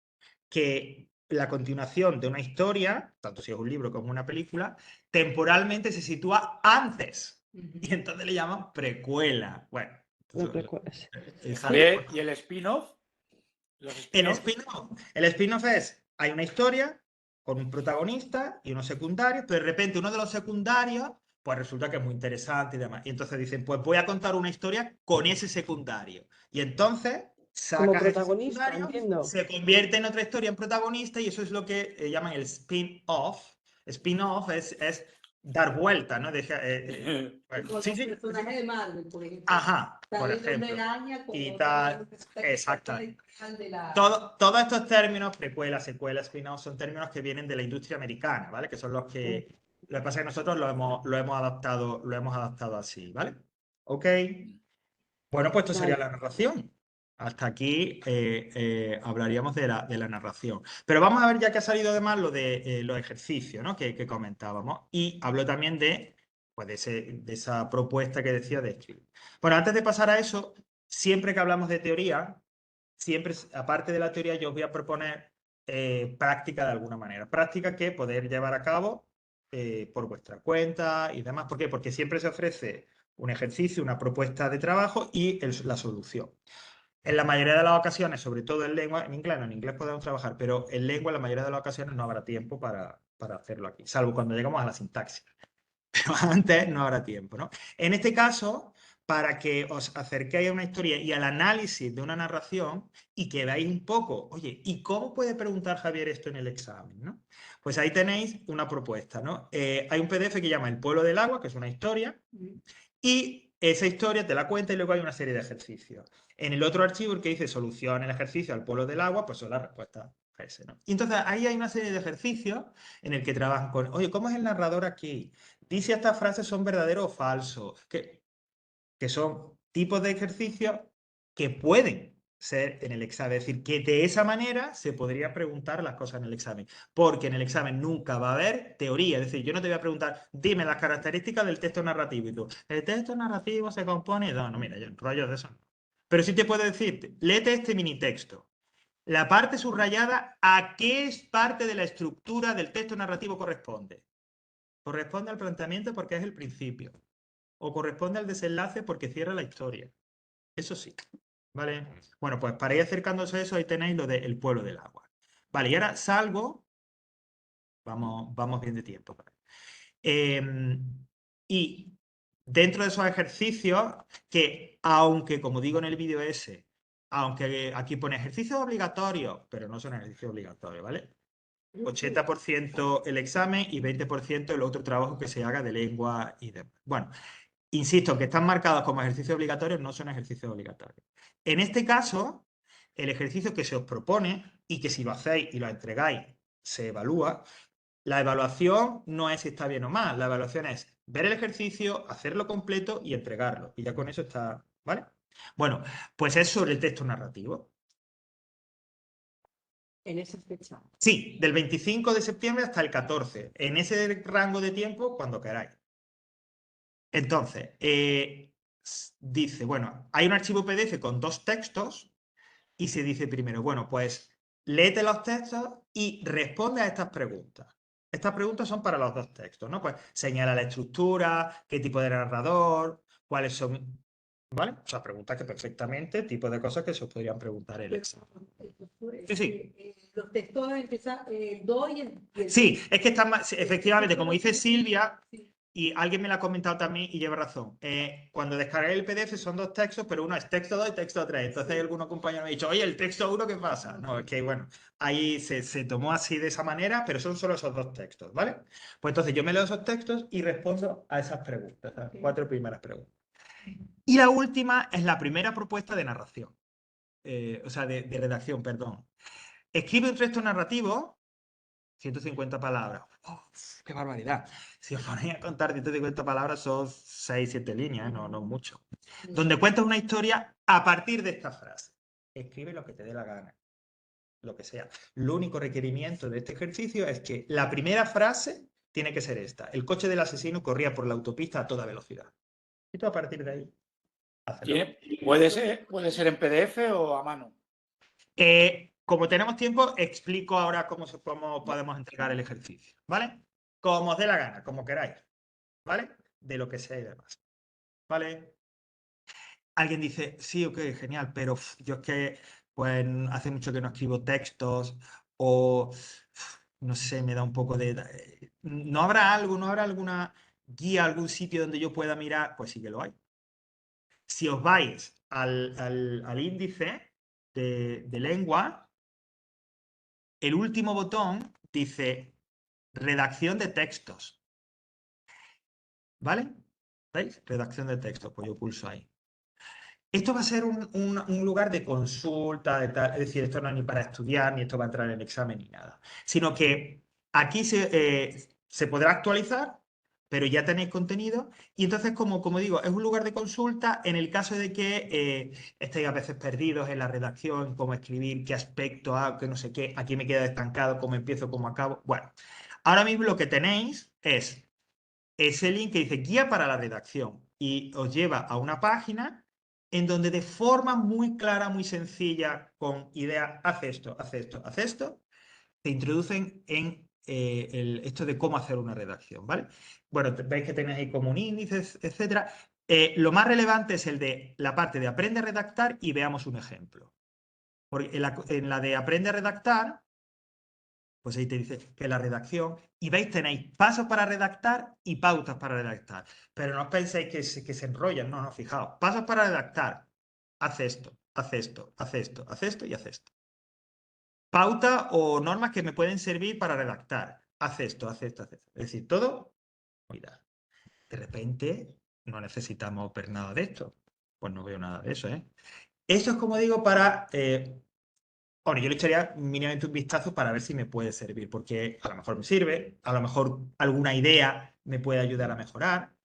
que la continuación de una historia, tanto si es un libro como una película, temporalmente se sitúa antes. Y entonces le llaman precuela. Bueno, No recuerdas. Javier, ¿y el spin-off? ¿Los el spin-off? spin-off es, hay una historia con un protagonista y unos secundarios, pero de repente uno de los secundarios, pues resulta que es muy interesante y demás. Y entonces dicen, pues voy a contar una historia con ese secundario. Y entonces Como sacas ese protagonista, secundario, entiendo. se convierte en otra historia en protagonista y eso es lo que llaman el spin-off. Spin-off es dar vuelta, ¿no? Bueno, Con sí, los sí. personajes de Marvel, por ejemplo. Ajá, por Sale el Hombre ejemplo. Araña con Y otro tal, exactamente. Todos estos términos, precuela, secuela, spin-off, son términos que vienen de la industria americana, ¿vale? Que son los que... Lo que pasa es que nosotros lo hemos adaptado así, ¿vale? Ok. Bueno, pues esto sería Vale. la narración. Hasta aquí hablaríamos de la narración. Pero vamos a ver ya que ha salido además lo de los ejercicios, ¿no? que comentábamos. Y hablo también pues de esa propuesta que decía de escribir. Bueno, antes de pasar a eso, siempre que hablamos de teoría, siempre, aparte de la teoría, yo os voy a proponer práctica de alguna manera. Práctica que poder llevar a cabo por vuestra cuenta y demás. ¿Por qué? Porque siempre se ofrece un ejercicio, una propuesta de trabajo y la solución. En la mayoría de las ocasiones, sobre todo en lengua, en inglés podemos trabajar, pero en lengua en la mayoría de las ocasiones no habrá tiempo para hacerlo aquí, salvo cuando llegamos a la sintaxis. Pero antes no habrá tiempo, ¿no? En este caso, para que os acerquéis a una historia y al análisis de una narración y que veáis un poco, oye, ¿y cómo puede preguntar Javier esto en el examen, ¿no? Pues ahí tenéis una propuesta, ¿no? Hay un PDF que llama El pueblo del agua, que es una historia, y esa historia te la cuenta y luego hay una serie de ejercicios. En el otro archivo, el que dice solución el ejercicio al pueblo del agua, pues son las respuestas a ese, ¿no? Y entonces ahí hay una serie de ejercicios en el que trabajan con, oye, ¿cómo es el narrador aquí? Dice estas frases son verdaderos o falsos, que son tipos de ejercicios que pueden ser en el examen. Es decir, que de esa manera se podría preguntar las cosas en el examen. Porque en el examen nunca va a haber teoría. Es decir, yo no te voy a preguntar, dime las características del texto narrativo. Y tú, el texto narrativo se compone... No, mira, yo rollos de eso no. Pero sí te puedo decir, léete este mini texto. La parte subrayada, ¿a qué parte de la estructura del texto narrativo corresponde? Corresponde al planteamiento porque es el principio. O corresponde al desenlace porque cierra la historia. Eso sí. ¿Vale? Bueno, pues para ir acercándose a eso, ahí tenéis lo del pueblo del agua. Vale, y ahora salgo. Vamos bien de tiempo. Y dentro de esos ejercicios, que aunque, como digo en el vídeo ese, aunque aquí pone ejercicios obligatorios, pero no son ejercicios obligatorios, ¿vale? 80% el examen y 20% el otro trabajo que se haga de lengua y demás. Bueno, insisto, que están marcados como ejercicios obligatorios, no son ejercicios obligatorios. En este caso, el ejercicio que se os propone y que si lo hacéis y lo entregáis, se evalúa. La evaluación no es si está bien o mal, la evaluación es ver el ejercicio, hacerlo completo y entregarlo. Y ya con eso está, ¿vale? Bueno, pues es sobre el texto narrativo. En esa fecha. Sí, del 25 de septiembre hasta el 14, en ese rango de tiempo, cuando queráis. Entonces, dice, bueno, hay un archivo PDF con 2 textos y se dice primero, bueno, pues léete los textos y responde a estas preguntas. Estas preguntas son para los 2 textos, ¿no? Pues señala la estructura, qué tipo de narrador, cuáles son, ¿vale? O sea, preguntas que perfectamente, tipo de cosas que se os podrían preguntar en el examen. Sí, sí. Los textos empiezan do y el Sí, es que están más, efectivamente, como dice Silvia, Sí. y alguien me lo ha comentado también y lleva razón. Cuando descargué el PDF son 2 textos, pero uno es texto 2 y texto 3. Entonces hay algunos compañeros me han dicho, oye, ¿el texto 1 qué pasa? No, es que bueno, ahí se tomó así de esa manera, pero son solo esos 2 textos, ¿vale? Pues entonces yo me leo esos textos y respondo a esas preguntas, las 4 primeras preguntas. Y la última es la primera propuesta de narración, o sea, de redacción, perdón. Escribe un texto narrativo, 150 palabras. ¡Oh, ¡qué barbaridad! Si os ponéis a contar 150 palabras son 6, 7 líneas, no mucho. Donde cuentas una historia a partir de esta frase. Escribe lo que te dé la gana, lo que sea. Lo único requerimiento de este ejercicio es que la primera frase tiene que ser esta. El coche del asesino corría por la autopista a toda velocidad. Y tú a partir de ahí, hazlo. ¿Puede ser en PDF o a mano? Como tenemos tiempo, explico ahora cómo podemos entregar el ejercicio, ¿vale? Como os dé la gana, como queráis, ¿vale? De lo que sea y demás, ¿vale? Alguien dice, sí, ok, genial, pero yo es que pues hace mucho que no escribo textos o no sé, me da un poco de... ¿No habrá alguna guía, algún sitio donde yo pueda mirar? Pues sí que lo hay. Si os vais al índice de lengua, el último botón dice redacción de textos. ¿Vale? ¿Veis? Redacción de textos. Pues yo pulso ahí. Esto va a ser un lugar de consulta, de tal, es decir, esto no es ni para estudiar, ni esto va a entrar en el examen, ni nada. Sino que aquí se podrá actualizar, pero ya tenéis contenido. Y entonces, como digo, es un lugar de consulta en el caso de que estéis a veces perdidos en la redacción, cómo escribir, qué aspecto, qué no sé qué, aquí me queda estancado, cómo empiezo, cómo acabo. Bueno, ahora mismo lo que tenéis es ese link que dice guía para la redacción y os lleva a una página en donde de forma muy clara, muy sencilla, con ideas, haz esto, haz esto, haz esto, te introducen en esto de cómo hacer una redacción, ¿vale? Bueno, veis que tenéis ahí como un índice, etcétera. Lo más relevante es el de la parte de aprende a redactar y veamos un ejemplo. Porque en la de aprende a redactar, pues ahí te dice que la redacción, y veis, tenéis pasos para redactar y pautas para redactar. Pero no os penséis que se enrollan, no, fijaos. Pasos para redactar. Haz esto, haz esto, haz esto, haz esto y haz esto. Pauta o normas que me pueden servir para redactar. Haz esto, haz esto, haz esto. Es decir, todo, cuidado. De repente no necesitamos ver nada de esto. Pues no veo nada de eso, ¿eh? Eso es, como digo, para... Bueno, yo le echaría mínimamente un vistazo para ver si me puede servir, porque a lo mejor me sirve, a lo mejor alguna idea me puede ayudar a mejorar,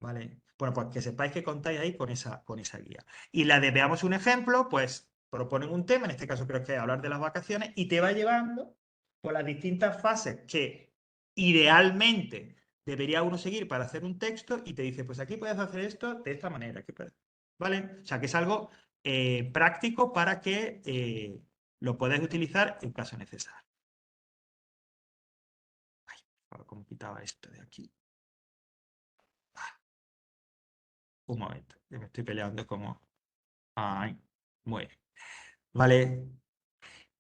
¿vale? Bueno, pues que sepáis que contáis ahí con esa guía. Y la de veamos un ejemplo, pues proponen un tema, en este caso creo que es hablar de las vacaciones, y te va llevando por las distintas fases que idealmente debería uno seguir para hacer un texto y te dice, pues aquí puedes hacer esto de esta manera, aquí puedes, ¿vale? O sea, que es algo práctico para que lo podáis utilizar en caso necesario. Ay, por favor, ¿cómo quitaba esto de aquí? Un momento, que me estoy peleando como... Ay, muy bien. Vale.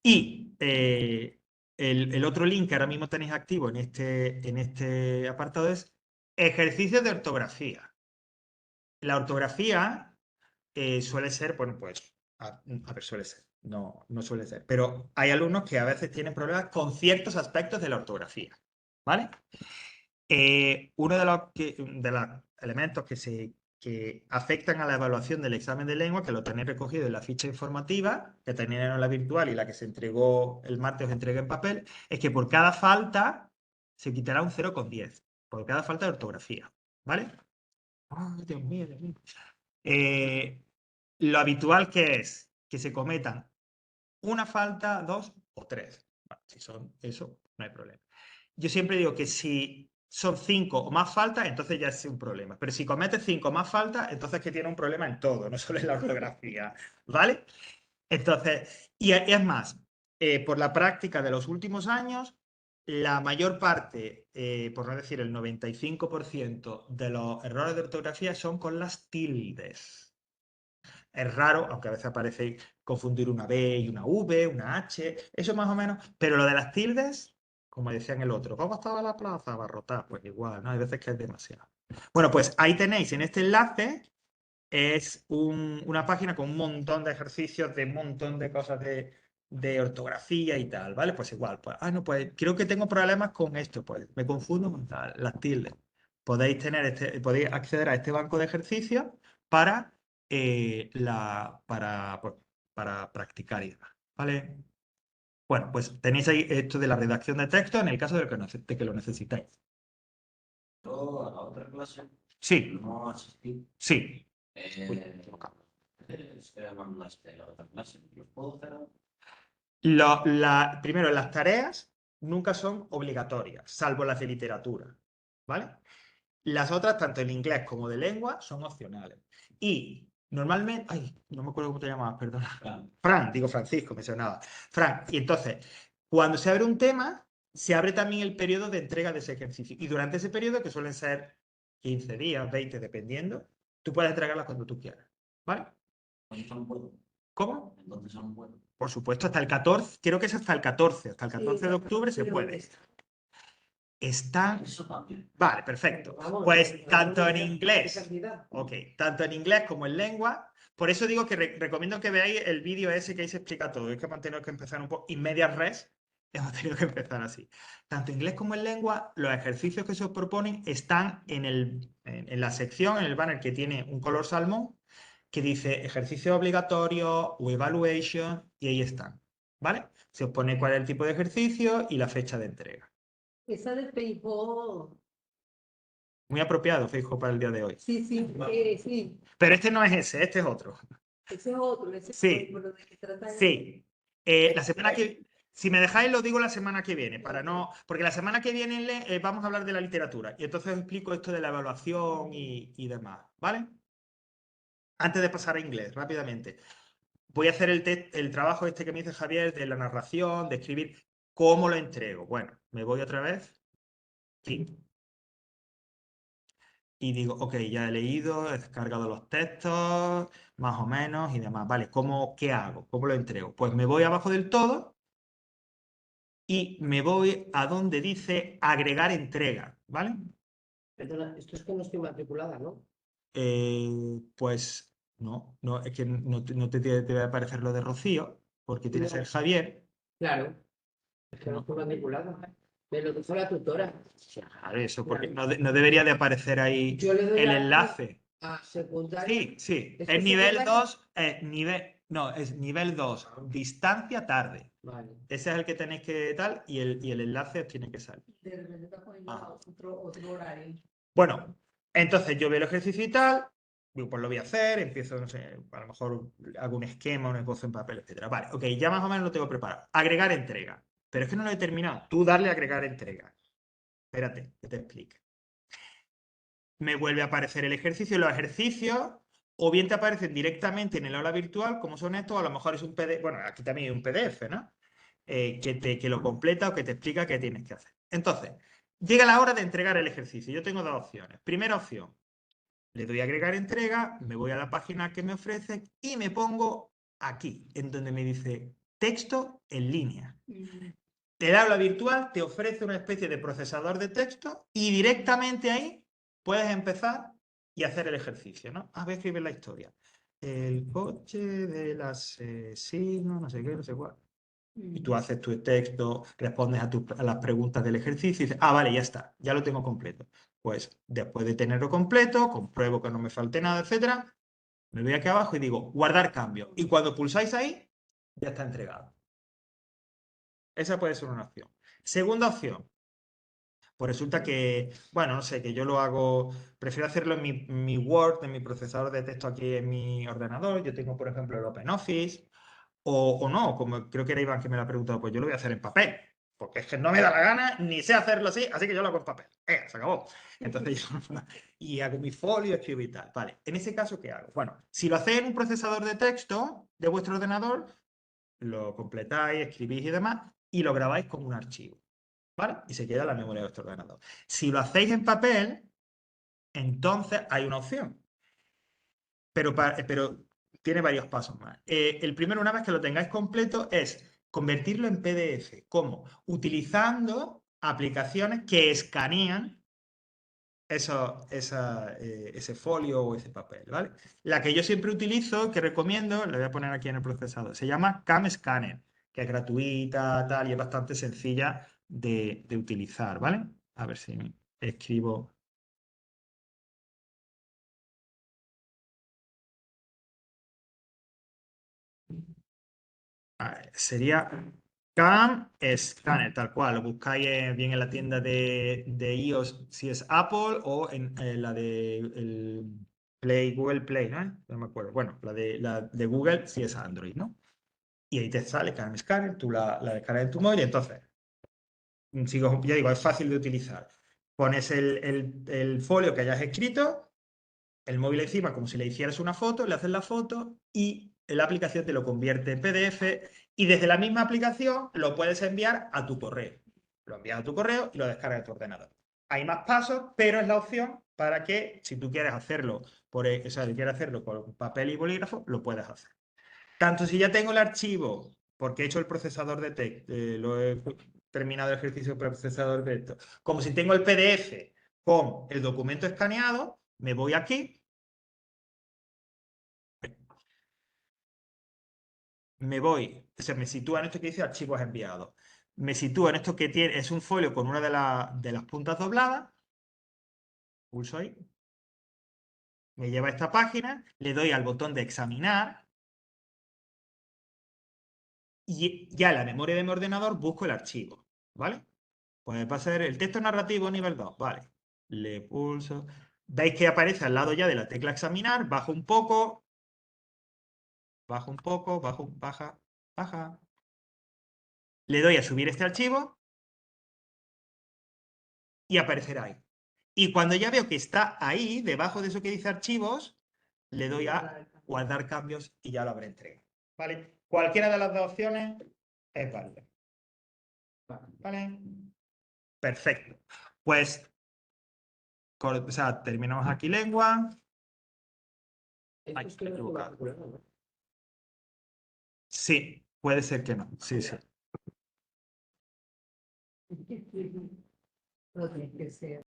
Y el otro link que ahora mismo tenéis activo en este apartado es ejercicios de ortografía. La ortografía suele ser, bueno, pues, a ver, suele ser, no suele ser, pero hay alumnos que a veces tienen problemas con ciertos aspectos de la ortografía, ¿vale? Uno de los elementos que afectan a la evaluación del examen de lengua, que lo tenéis recogido en la ficha informativa, que tenéis en la virtual y la que se entregó el martes, os entregué en papel, es que por cada falta se quitará un 0,10, por cada falta de ortografía, ¿vale? ¡Ay, Dios mío, Dios mío! Lo habitual que es que se cometan una falta, 2 o 3. Bueno, si son eso, no hay problema. Yo siempre digo que si son 5 o más faltas, entonces ya es un problema. Pero si cometes 5 o más faltas, entonces es que tiene un problema en todo, no solo en la ortografía, ¿vale? Entonces, y es más, por la práctica de los últimos años, la mayor parte, por no decir el 95% de los errores de ortografía son con las tildes. Es raro, aunque a veces aparece confundir una B y una V, una H, eso más o menos, pero lo de las tildes, como decía en el otro, ¿cómo estaba la plaza? Abarrotada, pues igual, ¿no? Hay veces que es demasiado. Bueno, pues ahí tenéis en este enlace, es una página con un montón de ejercicios, de un montón de cosas de ortografía y tal, ¿vale? Pues igual, pues, no, pues creo que tengo problemas con esto, pues me confundo con las tildes. Podéis acceder a este banco de ejercicios para, pues, para practicar y demás, ¿vale? Bueno, pues tenéis ahí esto de la redacción de texto en el caso de que lo necesitáis. Yo a la otra clase Sí, no asistí. sí. Es que mandaste la otra clase. ¿Los puedo hacer ahora? Primero, las tareas nunca son obligatorias, salvo las de literatura, ¿vale? Las otras, tanto en inglés como de lengua, son opcionales. Y normalmente, no me acuerdo cómo te llamabas, perdona. Fran, digo Francisco, me sonaba. Fran, y entonces, cuando se abre un tema, se abre también el periodo de entrega de ese ejercicio. Y durante ese periodo, que suelen ser 15 días, 20, dependiendo, tú puedes entregarlas cuando tú quieras, ¿vale? Entonces no puedo. ¿Cómo? Entonces no puedo. Por supuesto, hasta el 14, creo que es hasta el 14 de octubre se puede. Está... Eso también. Vale, perfecto. Pues tanto en inglés, tanto en inglés como en lengua, por eso digo que recomiendo que veáis el vídeo ese que ahí se explica todo. Es que hemos tenido que empezar un poco, in medias res, hemos tenido que empezar así. Tanto en inglés como en lengua, los ejercicios que se os proponen están en la sección, en el banner que tiene un color salmón, que dice ejercicio obligatorio o evaluation, y ahí están, ¿vale? Se os pone cuál es el tipo de ejercicio y la fecha de entrega. Esa de Facebook. Muy apropiado, fijo, para el día de hoy. Sí, sí. Pero este no es ese, este es otro. Ese es otro, ese Sí. es otro, ¿de qué trata? Sí. La semana que... Si me dejáis, lo digo la semana que viene, para no... Porque la semana que viene vamos a hablar de la literatura. Y entonces os explico esto de la evaluación y demás, ¿vale? Antes de pasar a inglés, rápidamente. Voy a hacer el trabajo este que me dice Javier de la narración, de escribir. ¿Cómo lo entrego? Bueno, me voy otra vez. Sí. Y digo, ok, ya he leído, he descargado los textos, más o menos, y demás. Vale, ¿qué hago? ¿Cómo lo entrego? Pues me voy abajo del todo y me voy a donde dice agregar entrega, ¿vale? Perdona, esto es que no estoy matriculada, ¿no? Pues no, es que no te debe aparecer lo de Rocío, porque tienes No. el Javier. Claro, es que no estoy matriculada. Me lo dijo la tutora. Claro, eso, porque no debería de aparecer ahí Yo le doy el la- enlace. A secundaria. Sí, Es que es nivel secundaria- 2, es nivel 2, distancia tarde. Vale. Ese es el que tenéis que tal y el enlace os tiene que salir. De repente está poniendo Ajá. otro horario. Bueno, entonces yo veo el ejercicio y tal, digo, pues lo voy a hacer, empiezo, no sé, a lo mejor hago un esquema, un esbozo en papel, etcétera. Vale, ok, ya más o menos lo tengo preparado. Agregar entrega. Pero es que no lo he terminado. Tú darle a agregar entrega. Espérate, que te explique. Me vuelve a aparecer el ejercicio. Los ejercicios, o bien te aparecen directamente en el aula virtual, como son estos, o a lo mejor es un PDF. Bueno, aquí también hay un PDF, ¿no? Que lo completa o que te explica qué tienes que hacer. Entonces, llega la hora de entregar el ejercicio. Yo tengo dos opciones. Primera opción, le doy a agregar entrega, me voy a la página que me ofrece y me pongo aquí, en donde me dice texto en línea. El aula virtual te ofrece una especie de procesador de texto y directamente ahí puedes empezar y hacer el ejercicio, ¿no? Voy a escribir la historia. El coche del asesino, no sé qué, no sé cuál. Y tú haces tu texto, respondes a las preguntas del ejercicio y dices, vale, ya está, ya lo tengo completo. Pues después de tenerlo completo, compruebo que no me falte nada, etcétera, me voy aquí abajo y digo, guardar cambio. Y cuando pulsáis ahí, ya está entregado. Esa puede ser una opción. Segunda opción. Pues resulta que, bueno, no sé, que yo lo hago, prefiero hacerlo en mi Word, en mi procesador de texto aquí en mi ordenador. Yo tengo, por ejemplo, el OpenOffice. O no, como creo que era Iván que me lo ha preguntado, pues yo lo voy a hacer en papel. porque es que no me da la gana, ni sé hacerlo así que yo lo hago en papel. Se acabó. Entonces y hago mi folio, escribo y tal. Vale, en ese caso, ¿qué hago? Bueno, si lo hacéis en un procesador de texto de vuestro ordenador, lo completáis, escribís y demás, y lo grabáis como un archivo, ¿vale? Y se queda en la memoria de vuestro ordenador. Si lo hacéis en papel, entonces hay una opción. Pero tiene varios pasos más. El primero, una vez que lo tengáis completo, es convertirlo en PDF. ¿Cómo? Utilizando aplicaciones que escanean ese folio o ese papel, ¿vale? La que yo siempre utilizo, que recomiendo, la voy a poner aquí en el procesador, se llama CamScanner, que es gratuita, tal, y es bastante sencilla de utilizar, ¿vale? A ver si escribo. Sería CamScanner, tal cual. Lo buscáis bien en la tienda de iOS si es Apple o en la de Google Play, ¿no? No me acuerdo. Bueno, la de Google si es Android, ¿no? Y ahí te sale CamScanner, tú la descargas en tu móvil y entonces, ya digo, es fácil de utilizar. Pones el folio que hayas escrito, el móvil encima como si le hicieras una foto, le haces la foto y la aplicación te lo convierte en PDF y desde la misma aplicación lo puedes enviar a tu correo. Lo envías a tu correo y lo descargas de tu ordenador. Hay más pasos, pero es la opción para que si tú quieres hacerlo si quieres hacerlo con papel y bolígrafo, lo puedes hacer. Tanto si ya tengo el archivo, porque he hecho el procesador de texto, lo he terminado el ejercicio procesador de texto, como si tengo el PDF con el documento escaneado, me voy aquí, me sitúa en esto que dice archivos enviados. Me sitúa en esto que es un folio con una de las puntas dobladas. Pulso ahí. Me lleva a esta página, le doy al botón de examinar y ya en la memoria de mi ordenador busco el archivo, ¿vale? Pues va a ser el texto narrativo nivel 2, ¿vale? Le pulso. Veis que aparece al lado ya de la tecla examinar, bajo un poco, baja. Le doy a subir este archivo y aparecerá ahí. Y cuando ya veo que está ahí, debajo de eso que dice archivos, le doy a guardar cambios y ya lo habré entregado. ¿Vale? Cualquiera de las dos opciones es válida. ¿Vale? Perfecto. Pues, terminamos aquí lengua. Ay, me he equivocado. Sí, puede ser que no. Sí, sí. No tiene que ser.